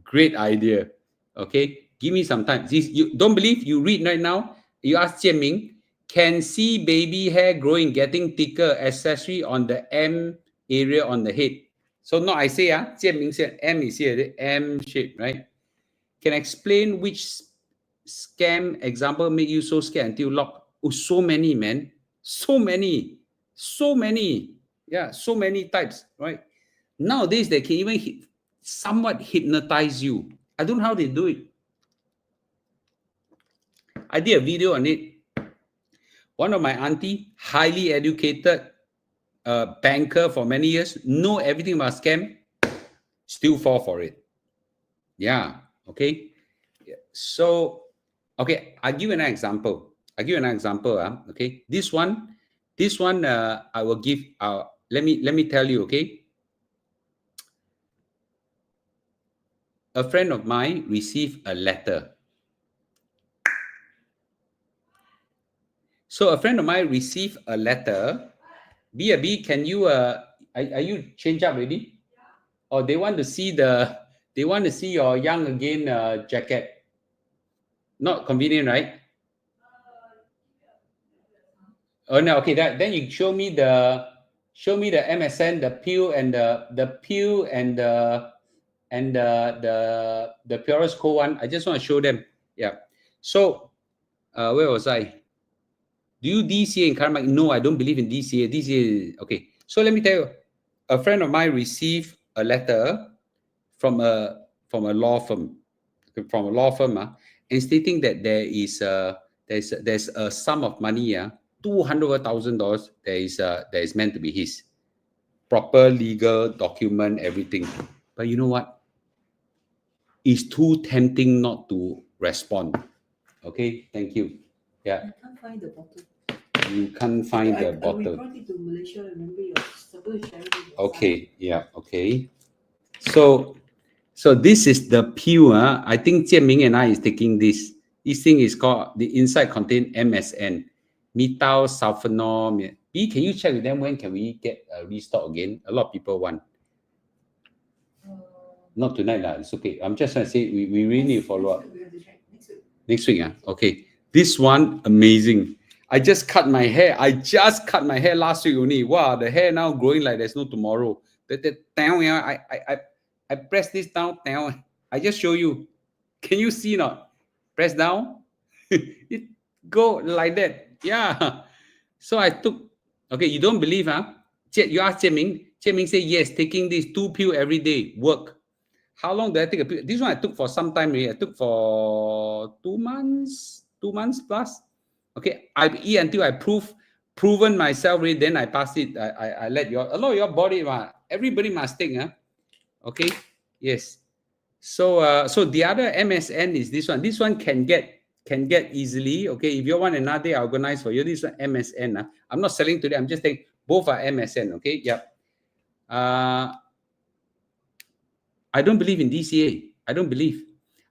Great idea. Okay, give me some time. You don't believe? You read right now. You ask Jian-Ming, can see baby hair growing, getting thicker, accessory on the M area on the head. So no, I say Jian-Ming said M is here, the M shape, right? Can explain which scam example make you so scared until lock? Oh, so many, man. So many. Yeah, so many types, right? Nowadays, they can even somewhat hypnotize you. I don't know how they do it. I did a video on it. One of my auntie, highly educated banker for many years, know everything about scam, still fall for it. Yeah, okay. So, okay, I'll give you an example. Okay, this one, I will give. Let me tell you. Okay, a friend of mine received a letter. So a friend of mine received a letter. B, can you are you change up already? Or they want to see your young again jacket. Not convenient, right? Oh no, okay. Then you show me the MSN, the peel and the purest cold one. I just want to show them. Yeah. So where was I? Do you DCA in karma? No, I don't believe in DCA. DCA, okay. So let me tell you, a friend of mine received a letter from a law firm, and stating that there's a sum of money, $200,000 that is meant to be his. Proper legal document, everything. But you know what? It's too tempting not to respond. Okay, thank you. Yeah. I can't find the bottle. You can't find the bottle. We brought it to Malaysia. Remember, you're supposed to share it with your Okay, yeah, okay. So this is the peel. I think Jian-Ming and I is taking this. This thing is called, the inside contain MSN, methyl sulfonol. B, can you check with them when can we get a restock again? A lot of people want. Not tonight, it's okay. I'm just trying to say we really need to follow up. We have to check next week. Next week, okay. This one, amazing. I just cut my hair last week only. Wow, the hair now growing like there's no tomorrow. I press this down. I just show you. Can you see not? Press down. It go like that. Yeah. So I took Okay, you don't believe, huh? You ask Jian Ming say, yes, taking this 2 pill every day, work. How long did I take a pill? This one I took for some time already. I took for 2 months plus. Okay, I eat until I proven myself already, then I pass it. I let a lot of your body, everybody must take, huh? Okay, yes. So so the other MSN is this one. This one can get easily. Okay, if you want another day, I organize for you. This one MSN. I'm not selling today. I'm just saying both are MSN. Okay, yep. I don't believe in DCA. I don't believe.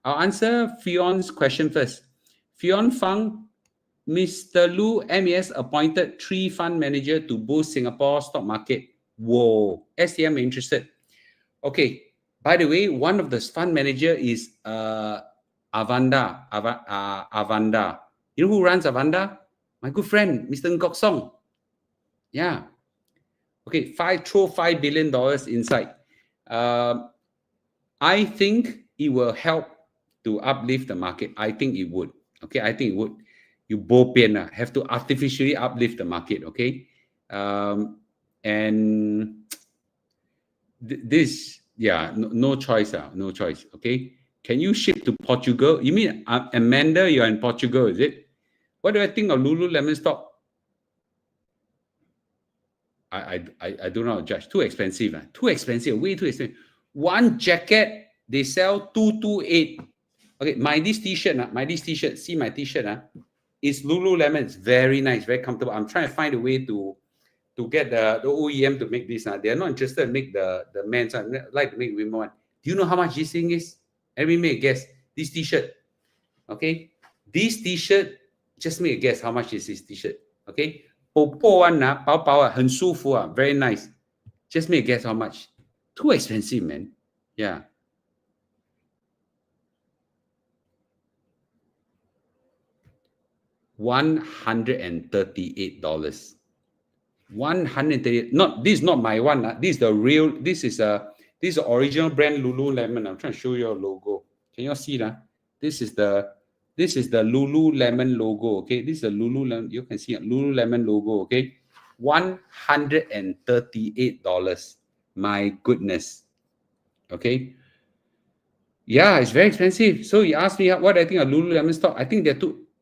I'll answer Fion's question first. Fion Fang, Mr. Lu MES appointed 3 fund manager to boost Singapore stock market. Whoa, STM interested. Okay. By the way, one of the fund manager is Avanda. Avanda. You know who runs Avanda? My good friend, Mr. Ng Kok Song. Yeah. Okay, throw $5 billion inside. I think it will help to uplift the market. I think it would. Okay, I think it would. You both have to artificially uplift the market. Okay, and this, yeah, no choice. No choice. Okay, can you ship to Portugal? You mean Amanda? You're in Portugal, is it? What do I think of Lululemon stock? I do not judge. Too expensive. Too expensive. Way too expensive. One jacket they sell 228. Okay, my this t-shirt. See my t-shirt. It's Lululemon. It's very nice, very comfortable. I'm trying to find a way to get the OEM to make this. They are not interested in make the men's. I like to make women one. Do you know how much this thing is? Every make a guess. This t-shirt. Okay, this t-shirt. Just make a guess how much is this t-shirt. Okay. 薄one薄薄很舒服very nice. Just make a guess how much. Too expensive, man. Yeah. $138. 138. Not this is not my one. This is the real. This is the original brand Lululemon. I'm trying to show you a logo. Can you all see that? This is the Lululemon logo. Okay, this is a Lululemon. You can see a Lululemon logo. Okay, $138. My goodness. Okay. Yeah, it's very expensive. So you asked me what I think of Lululemon stock. I think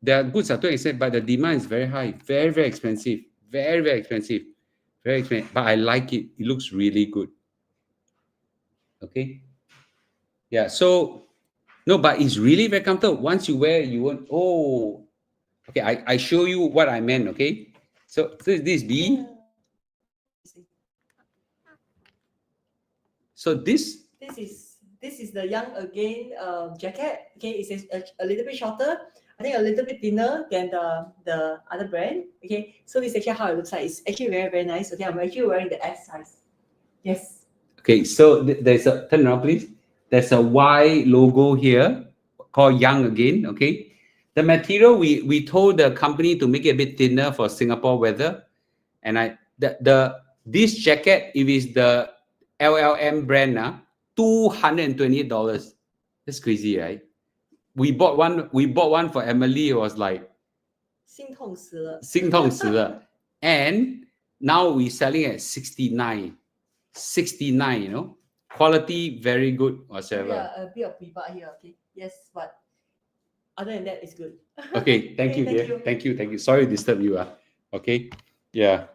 their goods are too expensive, but the demand is very high. Very, very expensive. Very, very expensive. Very expensive. But I like it. It looks really good. Okay. Yeah. So no, but it's really very comfortable. Once you wear, you won't. Oh, okay. I show you what I meant. Okay. So this B. So this is the Young Again jacket. Okay, it's a little bit shorter. I think a little bit thinner than the other brand. Okay, so this is actually how it looks like. It's actually very, very nice. Okay, I'm actually wearing the S size. Yes. Okay, so there's a turn around, please. There's a Y logo here called Young Again. Okay, the material we told the company to make it a bit thinner for Singapore weather, and this jacket, if it's the LLM brand $228. That's crazy, right? We bought one for Emily. It was like 心痛死了. 心痛死了. And now we're selling at 69. 69, you know. Quality very good whatsoever. Yeah, a bit of rebut here. Okay. Yes, but other than that, it's good. Okay, thank you, dear. Thank you. Sorry to disturb you. Okay. Yeah.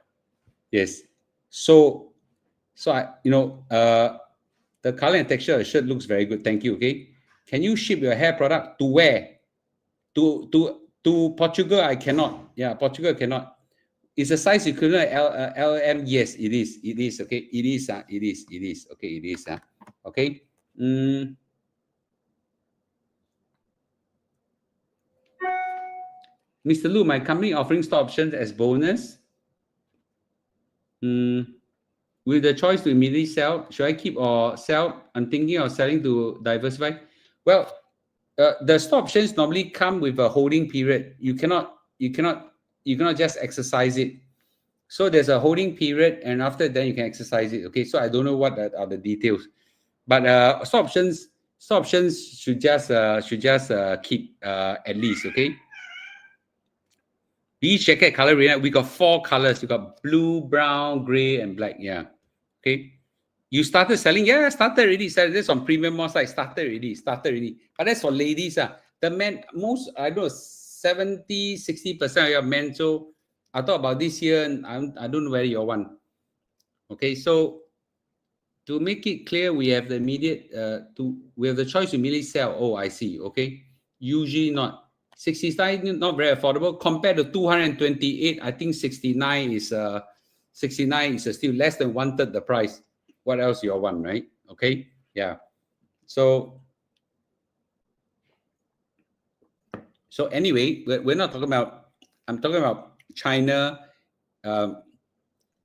Yes. So I, the color and texture of the shirt looks very good. Thank you. Okay. Can you ship your hair product to where? To Portugal? I cannot. Yeah, Portugal cannot. Is a size equivalent LM? Yes, it is. It is. Okay. It is. It is. It is. Okay. It is. Okay. Mr. Lu, my company offering stock options as bonus. With the choice to immediately sell, should I keep or sell? I'm thinking of selling to diversify. Well, the stock options normally come with a holding period. You cannot just exercise it. So there's a holding period, and after then you can exercise it. Okay, so I don't know what are the details, but stock options should just keep at least. Okay. Beach jacket color, we got 4 colors. We got blue, brown, gray, and black. Yeah. Okay. You started selling? Yeah, started already. Started this on premium mall site. Started already. But that's for ladies. The men, most, I don't know, 70-60% of your men. So I thought about this year, and I don't know whether you want. Okay, so to make it clear, we have the immediate, we have the choice to immediately sell. Oh, I see. Okay. Usually not. 69 not very affordable compared to 228. I think 69 is still less than 1/3 the price. What else you all want, right? Okay, yeah. So anyway, we're not talking about. I'm talking about China.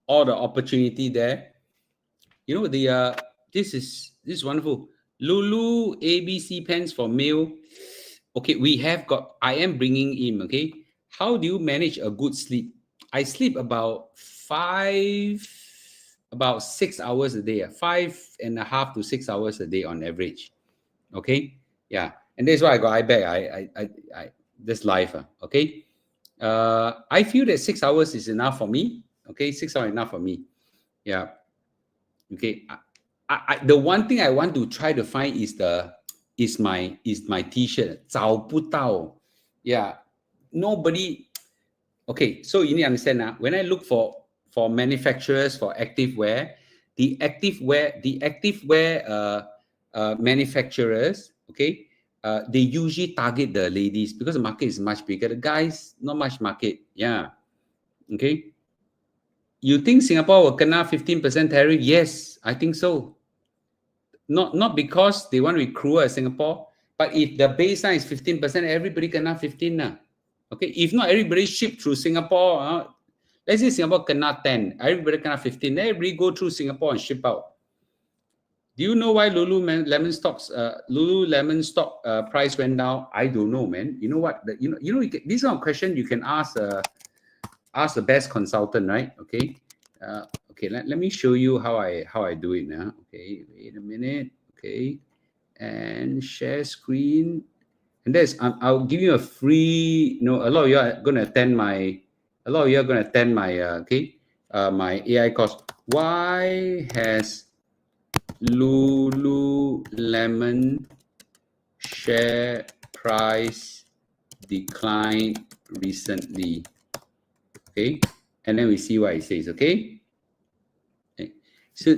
All the opportunity there. You know this is wonderful. Lulu ABC pants for male. Okay, we have got. I am bringing in. Okay, how do you manage a good sleep? I sleep about 6 hours a day. 5.5 to 6 hours a day on average. Okay, yeah, and that's why I got I this life. Okay, I feel that 6 hours is enough for me. Okay, 6 hours enough for me. Yeah. Okay, the one thing I want to try to find is my T-shirt. 找不到. Yeah, nobody. Okay, so you need to understand now. When I look for manufacturers for activewear, the activewear manufacturers, okay, they usually target the ladies because the market is much bigger. The guys, not much market. Yeah, okay. You think Singapore will kena 15% tariff? Yes, I think so. Not because they want to be cruel at Singapore, but if the baseline is 15%, everybody kena 15 now. Okay, if not everybody ship through Singapore, let's say Singapore kena 10, everybody kena 15, everybody go through Singapore and ship out. Do you know why Lululemon stock price went down? I don't know, man. You know what? This kind of question you can ask the best consultant, right? Okay. Okay, let me show you how I do it now. Okay, wait a minute. Okay, and share screen. And I'll give you a free. A lot of you are going to attend my. My AI course. Why has Lululemon share price declined recently? Okay, and then we see what it says. Okay. So,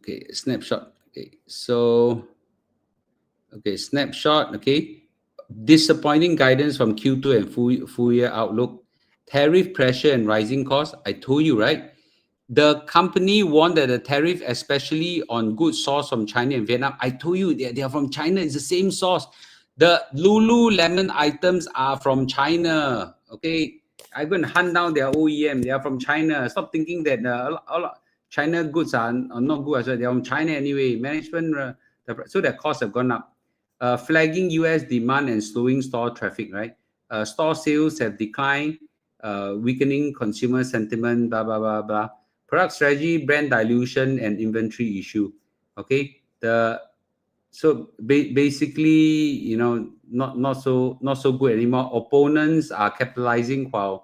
okay, snapshot. Okay, so, okay, snapshot. Okay, disappointing guidance from Q2 and full year outlook. Tariff pressure and rising costs. I told you, right? The company warned that the tariff, especially on goods sourced from China and Vietnam. I told you they are from China. It's the same source. The Lululemon items are from China. Okay, I'm going to hunt down their OEM. They are from China. Stop thinking that China goods are not good as well. They're from China anyway. Management, so their costs have gone up. Flagging US demand and slowing store traffic, right? Store sales have declined, weakening consumer sentiment, blah, blah, blah, blah. Product strategy, brand dilution, and inventory issue. Okay. Basically, not so good anymore. Opponents are capitalizing while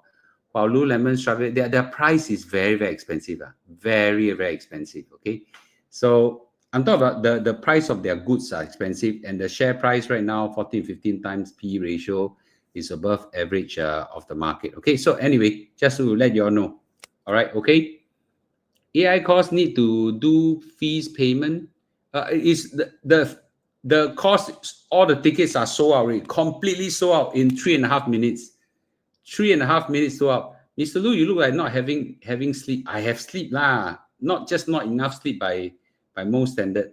Lululemon struggle. Their price is very, very expensive. Very, very expensive. Okay. So I'm talking about the price of their goods are expensive, and the share price right now, 14-15 times P ratio, is above average of the market. Okay. So anyway, just to let you all know. All right. Okay. AI costs need to do fees payment. Is the cost, all the tickets are sold out already, completely sold out in 3.5 minutes. 3.5 minutes sold out. Mr. Lu, you look like not having sleep. I have sleep lah. Not enough sleep by most standard.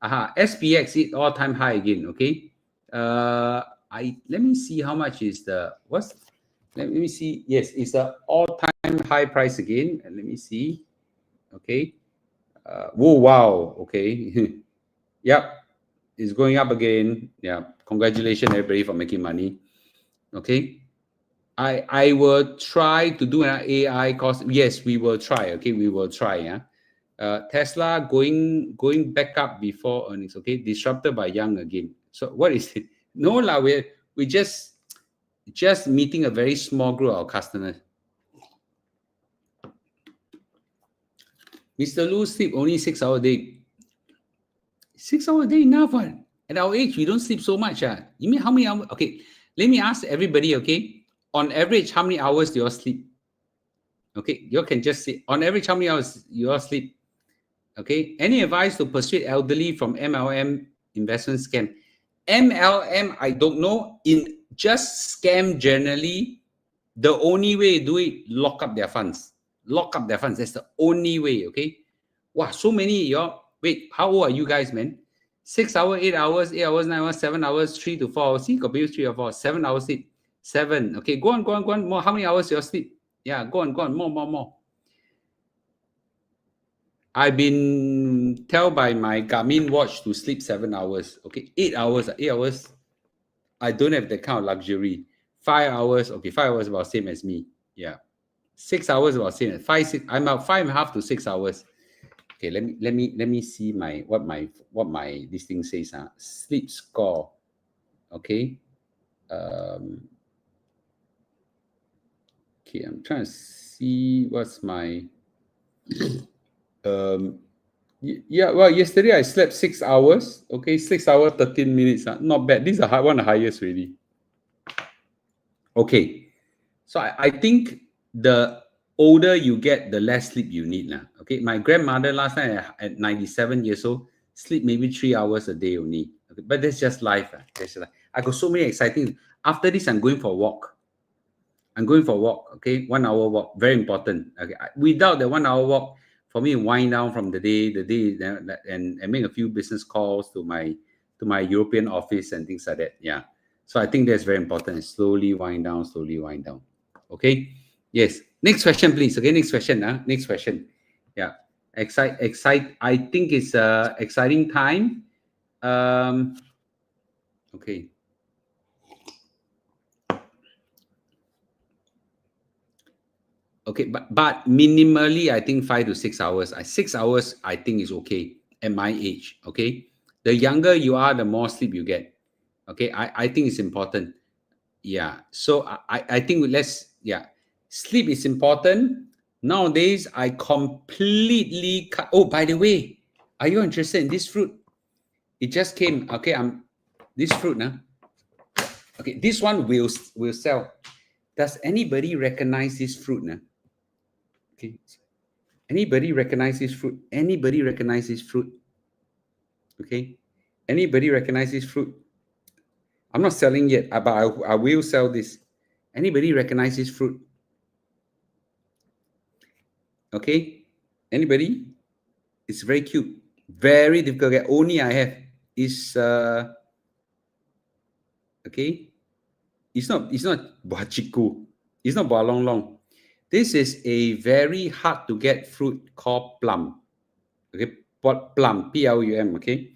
SPX hit all-time high again. Okay. Let me see how much is let me see. Yes, it's the all-time high price again. And let me see. Okay. Wow. Okay. Yep. It's going up again. Yeah. Congratulations, everybody, for making money. Okay. I will try to do an AI course. Yes, we will try. Okay, we will try. Yeah. Tesla going back up before earnings. Okay, disrupted by Young again. So what is it? No lah, we just just meeting a very small group of customers. Mr. Lu sleep only 6 hours a day. 6 hours a day enough one. At our age, we don't sleep so much. You mean how many hours? Okay, let me ask everybody, okay? On average, how many hours do you all sleep? Okay, you all can just say, on average, how many hours you all sleep? Okay, any advice to persuade elderly from MLM investment scam? MLM, I don't know. In just scam generally, the only way to do it, lock up their funds. Lock up their funds. That's the only way, okay? Wow, so many, y'all. Wait, how old are you guys, man? 6 hours, 8 hours, 8 hours, 9 hours, 7 hours, 3 to 4 hours. See, got maybe 3 or 4, 7 hours sleep. 7. Okay, go on. More. How many hours you sleep? Yeah, go on. More. I've been told by my Garmin watch to sleep 7 hours. Okay, 8 hours. 8 hours. I don't have that kind of luxury. 5 hours. Okay, 5 hours about same as me. Yeah. 6 hours about same as 5, 6. I'm about 5.5 to 6 hours. Okay, let me see what my this thing says. Sleep score. Okay. Okay, I'm trying to see what's my yeah, well, yesterday I slept 6 hours. Okay, 6 hours, 13 minutes. Not bad. These are one of the highest really. Okay. So I think the older you get, the less sleep you need. Okay. My grandmother last night at 97 years old, sleep maybe 3 hours a day only. Okay, but that's just life. That's just life. I got so many exciting. After this, I'm going for a walk. Okay, 1 hour walk. Very important. Okay. Without the 1 hour walk, for me, wind down from the day, and make a few business calls to my European office and things like that. Yeah. So I think that's very important. Slowly wind down. Okay. Yes. Next question, please. Okay. Next question. Next question. Yeah. Excite. I think it's exciting time. Okay. Okay, but minimally, I think 5 to 6 hours. 6 hours, I think is okay at my age. Okay, the younger you are, the more sleep you get. Okay, I think it's important. Yeah, so I think sleep is important. Nowadays, I completely cut. Oh, by the way, are you interested in this fruit? It just came. Okay, this fruit now. Okay, this one will sell. Does anybody recognize this fruit now? Okay. Anybody recognize this fruit? Okay. Anybody recognize this fruit? I'm not selling yet, but I will sell this. Anybody recognize this fruit? Okay. Anybody? It's very cute. Very difficult to get. Only I have is okay. It's not buah chiku. It's not buah long long. This is a very hard to get fruit called plum. Okay, plum, Plum. Okay,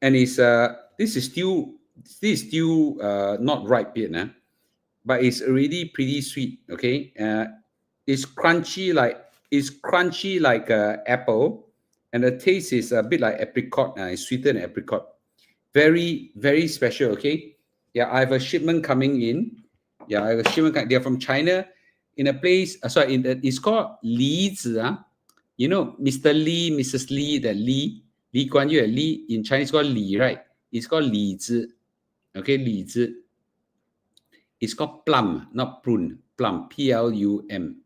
and it's this is still not ripe yet, but it's already pretty sweet. Okay, it's crunchy like apple, and the taste is a bit like apricot. It's sweeter than apricot. Very, very special. Okay, yeah, I have a shipment coming in. Yeah, I have a shipment. They're from China, in a place. It's called Li Zi. You know, Mr. Lee, Mrs. Lee, that Lee Kuan Yew, Lee in Chinese called Li, right? It's called Li Zi. Okay, Li Zi. It's called plum, not prune. Plum, Plum.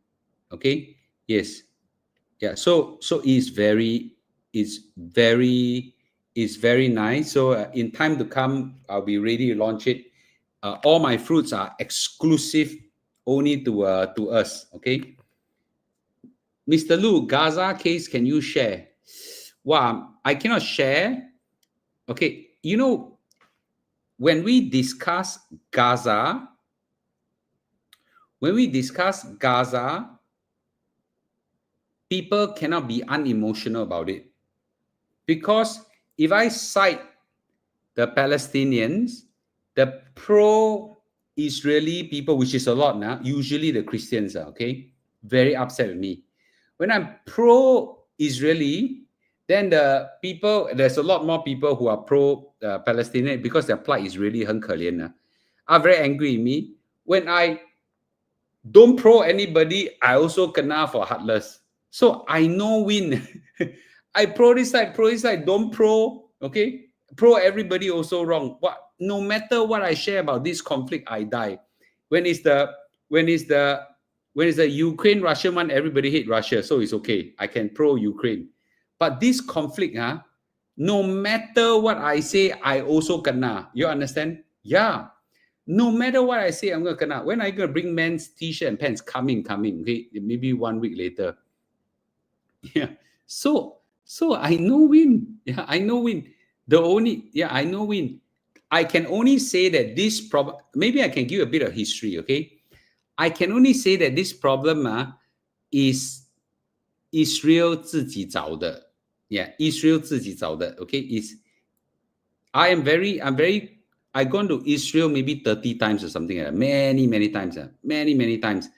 Okay. Yes. Yeah. So it's very nice. So in time to come, I'll be ready to launch it. All my fruits are exclusive only to us. Okay. Mr. Lu, Gaza case, can you share? Wow, I cannot share. Okay, you know, when we discuss Gaza, people cannot be unemotional about it. Because if I cite the Palestinians, the pro-Israeli people, which is a lot now, usually the Christians are, okay, very upset with me. When I'm pro-Israeli, then there's a lot more people who are pro-Palestinian because their plight is really 很可怜, are very angry with me. when I don't pro anybody, I also kena for heartless. So I no win. I pro this side, don't pro, okay? Pro everybody also wrong. What? No matter what I share about this conflict, I die. When is the Ukraine Russia one, everybody hate Russia, so it's okay. I can pro Ukraine. But this conflict, no matter what I say, I also kena. You understand? Yeah. No matter what I say, I'm gonna kena. When I gonna bring men's t-shirt and pants? Coming. Okay, maybe 1 week later. Yeah. So I know win. Yeah, I know win. I know win. I can only say that this problem. Maybe I can give a bit of history. Okay, I can only say that this problem is Israel 自己找的. Yeah, Israel 自己找的. Okay, I'm very. I gone to Israel maybe 30 times or something like that. Many times. Many times.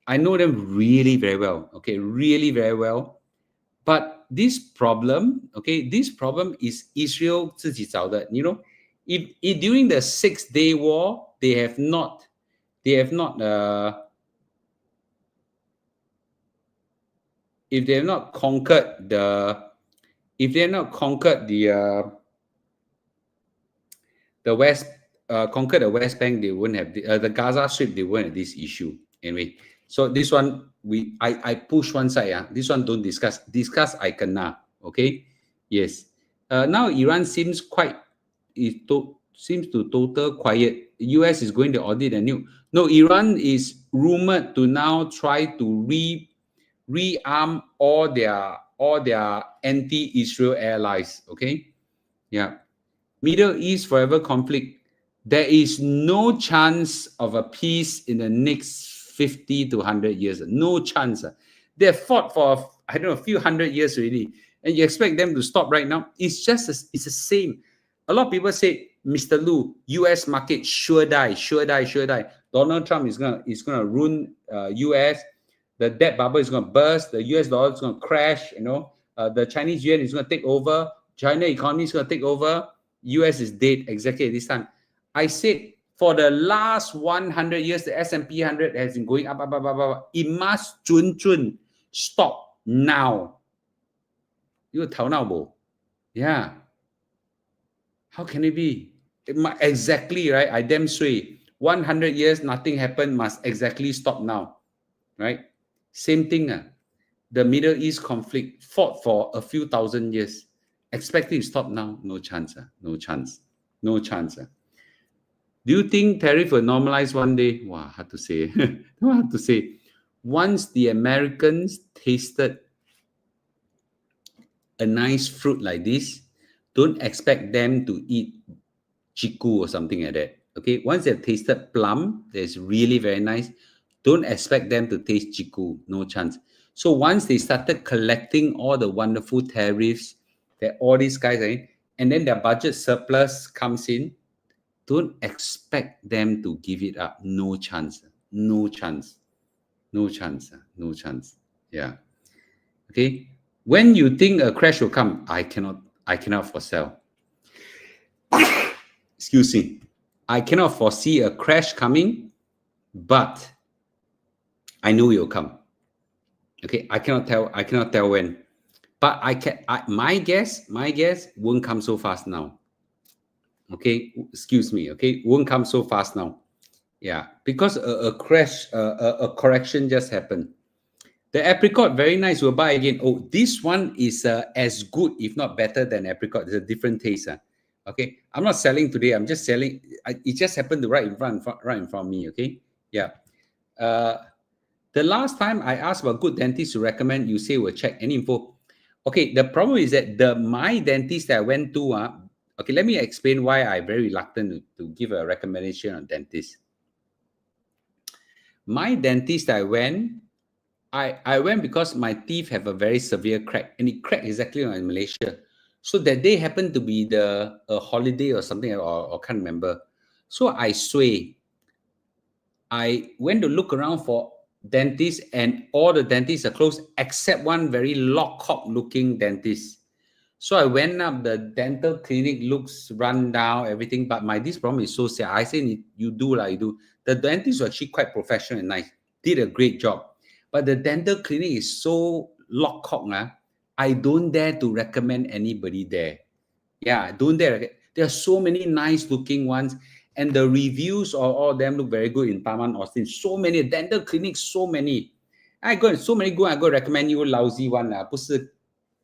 I know them really very well. Okay, really very well. But this problem, okay, this problem is Israel 自己找的. You know, if during the 6-day war, they have not if they have not conquered the West, conquer the West Bank, they wouldn't have the Gaza Strip, they wouldn't have this issue. Anyway, so this one I push one side. This one don't discuss. I kena. Okay, yes. Now Iran seems seems to total quiet. US is going to audit a new. No, Iran is rumored to now try to rearm all their anti-Israel allies. Okay, yeah. Middle East forever conflict. There is no chance of a peace in the next 50 to 100 years. No chance. They have fought for, I don't know, a few hundred years already. And you expect them to stop right now? It's the same. A lot of people say, Mr. Lu, US market sure die. Donald Trump is gonna ruin US. The debt bubble is gonna burst. The US dollar is gonna crash. You know, the Chinese yuan is gonna take over. China economy is gonna take over. US is dead exactly at this time. I said for the last 100 years, the S&P 100 has been going up. It must stop now. You tell now, yeah. How can it be? Exactly, right? I damn sure. 100 years, nothing happened, must exactly stop now, right? Same thing. The Middle East conflict fought for a few thousand years. Expecting to stop now? No chance. No chance. Do you think tariff will normalize one day? Wow, hard to say. Hard to say. Once the Americans tasted a nice fruit like this, don't expect them to eat chiku or something like that. Okay, once they've tasted plum, that's really very nice. Don't expect them to taste chiku. No chance. So once they started collecting all the wonderful tariffs that all these guys are in, and then their budget surplus comes in, don't expect them to give it up. No chance. Yeah. Okay. When you think a crash will come, I cannot foresee. Excuse me. I cannot foresee a crash coming, but I know it will come. Okay. I cannot tell when. But my guess won't come so fast now. Okay, excuse me. Okay, won't come so fast now. Yeah, because a crash, a correction just happened. The apricot, very nice. We'll buy again. Oh, this one is as good, if not better than apricot. It's a different taste. Okay, I'm not selling today. I'm just selling. It just happened to right in front of me. Okay, yeah. The last time I asked about good dentist to recommend, you say we'll check any info. Okay, the problem is that my dentist that I went to, okay, let me explain why I'm very reluctant to give a recommendation on dentist. My dentist I went because my teeth have a very severe crack, and it cracked exactly in Malaysia. So that day happened to be a holiday or something, or can't remember. So I sway. I went to look around for dentists, and all the dentists are closed except one very lock-up looking dentist. So I went up. The dental clinic looks run down, everything. But this problem is so sad. I say you do. The dentist was actually quite professional and nice, did a great job. But the dental clinic is so lock-cock. I don't dare to recommend anybody there. Yeah, don't dare. There are so many nice looking ones, and the reviews of all of them look very good in Taman Austin. So many dental clinics, so many. I go so many good. I go recommend you lousy one. 不是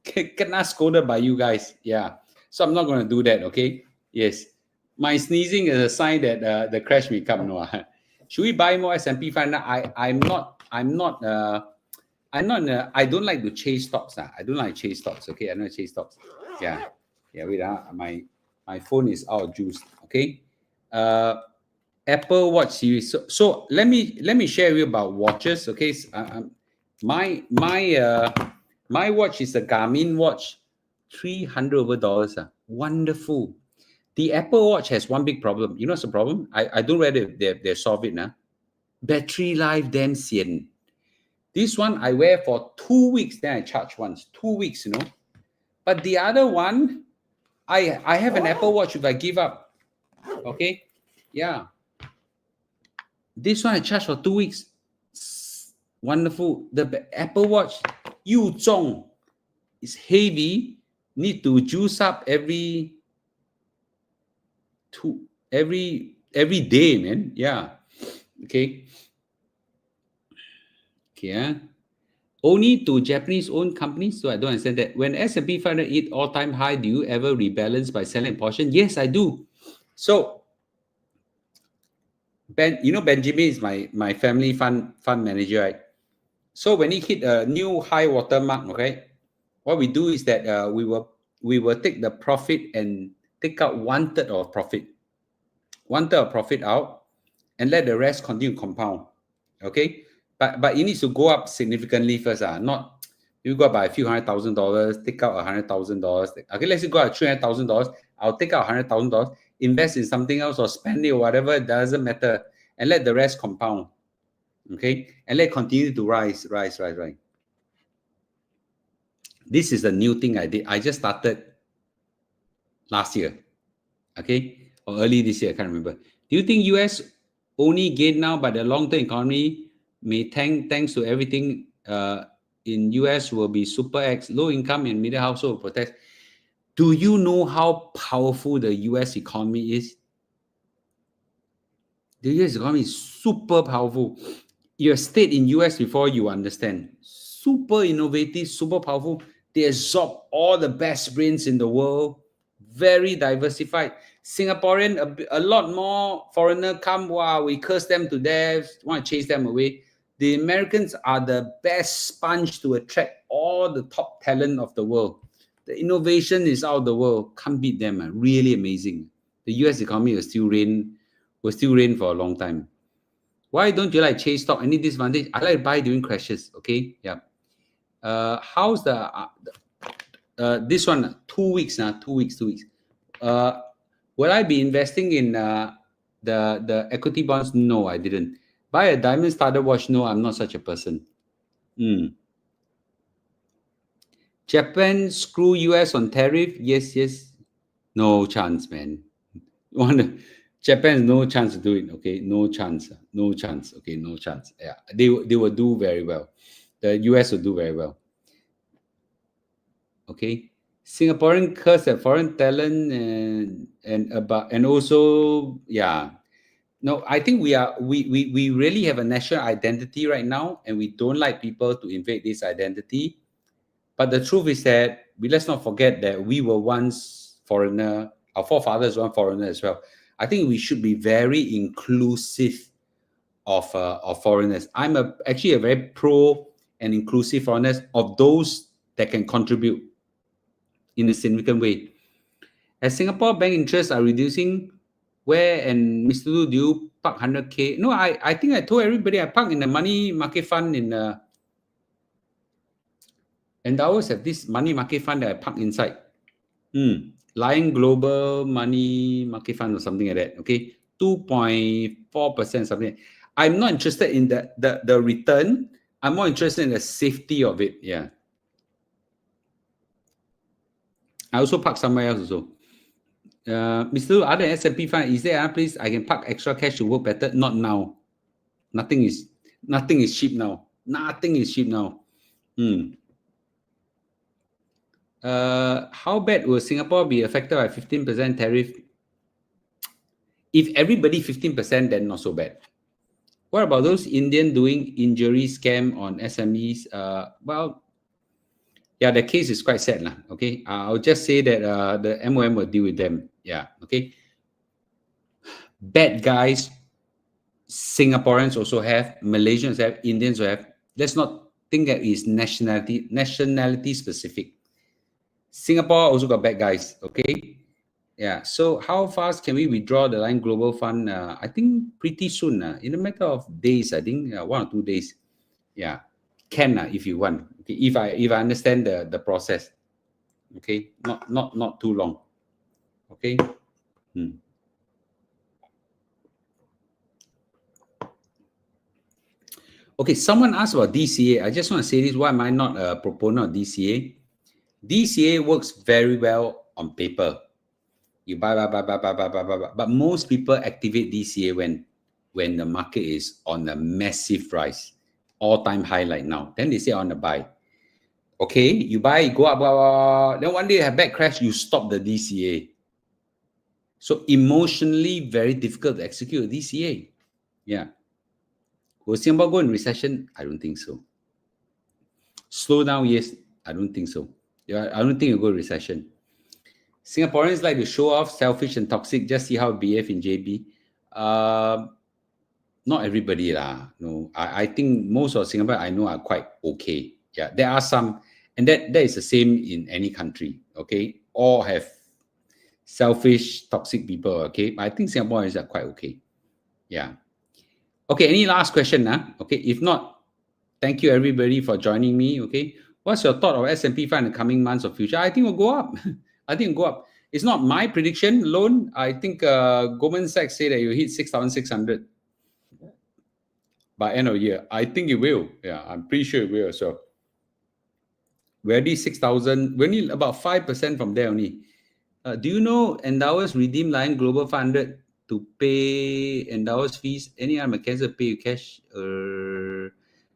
kena scolded by you guys. Yeah. So I'm not going to do that. Okay. Yes. My sneezing is a sign that the crash may come. No. Should we buy more S&P 500? I'm not. I don't like to chase stocks. I don't like chase stocks. Okay. I don't chase stocks. Yeah. Yeah. Wait. My phone is out of juice. Okay. Apple Watch series. So let me share with you about watches. Okay. My watch is a Garmin watch, $300. Wonderful. The Apple Watch has one big problem. You know what's the problem? I don't know whether they solve it now. Battery life damn sian. This one I wear for 2 weeks, then I charge once. 2 weeks, you know. But the other one, I have an Apple Watch if I give up. Okay? Yeah. This one I charge for 2 weeks. Wonderful. The Apple Watch, 又重, it's heavy. Need to juice up every day, man. Yeah. Okay. Okay. Only to Japanese-owned companies. So I don't understand that. When S&P 500 hit all-time high, do you ever rebalance by selling a portion? Yes, I do. So Benjamin is my family fund manager, right? So when it hit a new high water mark, okay, what we do is that we will take the profit and take out 1/3 of profit. 1/3 of profit out and let the rest continue to compound. Okay. But it needs to go up significantly first. Not you go up by a few $100,000, take out $100,000. Okay, let's say go out $300,000. I'll take out $100,000, invest in something else or spend it or whatever, it doesn't matter. And let the rest compound. Okay, and let it continue to rise. This is a new thing I did. I just started last year. Okay, or early this year, I can't remember. Do you think US only gain now, but the long-term economy may thanks to everything in US will be super X, low income and middle household protect? Do you know how powerful the US economy is? The US economy is super powerful. You have stayed in US before, you understand. Super innovative, super powerful. They absorb all the best brains in the world. Very diversified. Singaporean, a lot more foreigner come. Wow, we curse them to death. Want to chase them away. The Americans are the best sponge to attract all the top talent of the world. The innovation is out of the world. Can't beat them. Really amazing. The US economy will still reign for a long time. Why don't you like chase stock? Any disadvantage? I like to buy during crashes. Okay, yeah. How's this one? 2 weeks now. 2 weeks. Will I be investing in the equity bonds? No, I didn't. Buy a diamond studded watch? No, I'm not such a person. Japan screw US on tariff? Yes. No chance, man. Japan, no chance to do it. Okay, no chance. Okay, no chance. Yeah, they will do very well. The US will do very well. Okay, Singaporean curse at foreign talent and also No, I think we really have a national identity right now, and we don't like people to invade this identity. But the truth is that let's not forget that we were once foreigner. Our forefathers were foreigner as well. I think we should be very inclusive of foreigners. I'm actually a very pro and inclusive foreigners, of those that can contribute in a significant way. As Singapore bank interests are reducing, where and Mr. Lu, do you park 100K? No, I think I told everybody I park in the money market fund and I always have this money market fund that I park inside. Lion Global Money Market Fund or something like that. Okay, 2.4% something. I'm not interested in the return. I'm more interested in the safety of it. Yeah. I also park somewhere else also. Mr. Lu, other than S&P fund, is there a place I can park extra cash to work better? Not now. Nothing is cheap now. Nothing is cheap now. How bad will Singapore be affected by 15% tariff? If everybody 15%, then not so bad. What about those Indian doing injury scam on SMEs? Well, yeah, the case is quite sad. Okay, I'll just say that the MOM will deal with them. Yeah, okay. Bad guys, Singaporeans also have, Malaysians have, Indians have. Let's not think that it's nationality specific. Singapore also got bad guys, okay? Yeah, so how fast can we withdraw the Line Global Fund? I think pretty soon, in a matter of days, I think 1 or 2 days. Yeah, can if you want. Okay, if I understand the process. Okay, not too long. Okay. Okay, someone asked about DCA. I just want to say this: why am I not a proponent of DCA? DCA works very well on paper. You buy, but most people activate DCA when the market is on a massive rise, all-time high like now. Then they say on the buy. Okay, you buy, you go up, then one day you have bad crash, you stop the DCA. So emotionally very difficult to execute a DCA. Yeah. Will Singapore go in recession? I don't think so. Slow down, yes. I don't think so. Yeah, I don't think you'll go in recession. Singaporeans like to show off, selfish and toxic. Just see how it behave in JB. Not everybody lah. No, I think most of Singapore I know are quite okay. Yeah, there are some, and that is the same in any country. Okay, all have selfish, toxic people. Okay, but I think Singaporeans are quite okay. Yeah. Okay. Any last question? Okay. If not, thank you everybody for joining me. Okay. What's your thought of S&P 5 in the coming months or future? I think it will go up. I think it will go up. It's not my prediction alone. I think Goldman Sachs say that you hit 6,600 by end of year. I think it will. Yeah, I'm pretty sure it will. So we're already 6,000. We're only about 5% from there only. Do you know Endowers redeem Line Global 500 to pay Endowers fees? Any other mechanism pay you cash?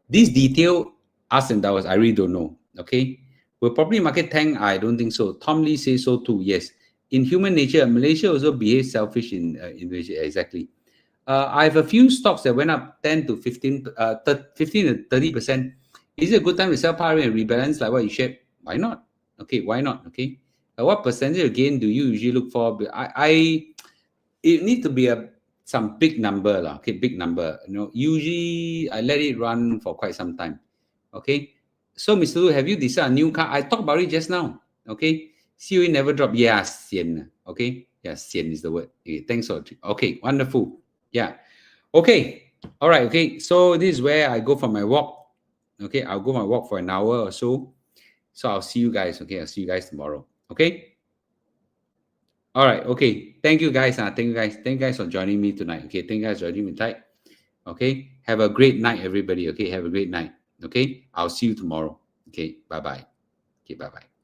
This detail, ask Endowers. I really don't know. Okay. Will property market tank? I don't think so. Tom Lee says so too. Yes. In human nature, Malaysia also behaves selfish in Malaysia. Exactly. I have a few stocks that went up 10 to 15, 15 to 30%. Is it a good time to sell part and rebalance like what you shared? Why not? Okay, why not? Okay. What percentage of gain do you usually look for? It needs to be some big number lah. Okay, big number. Usually I let it run for quite some time. Okay. So, Mr. Lu, have you decided a new car? I talked about it just now. Okay. COE never drop. Yeah, sian. Okay. Yeah, sian is the word. Okay, thanks for. Okay, wonderful. Yeah. Okay. All right. Okay. So this is where I go for my walk. Okay. I'll go my walk for an hour or so. So I'll see you guys. Okay. I'll see you guys tomorrow. Okay. All right. Okay. Thank you guys. Thank you guys. Thank you guys for joining me tonight. Okay. Thank you guys for joining me tonight. Okay. Have a great night, everybody. Okay. Have a great night. Okay. I'll see you tomorrow. Okay. Bye-bye. Okay. Bye-bye.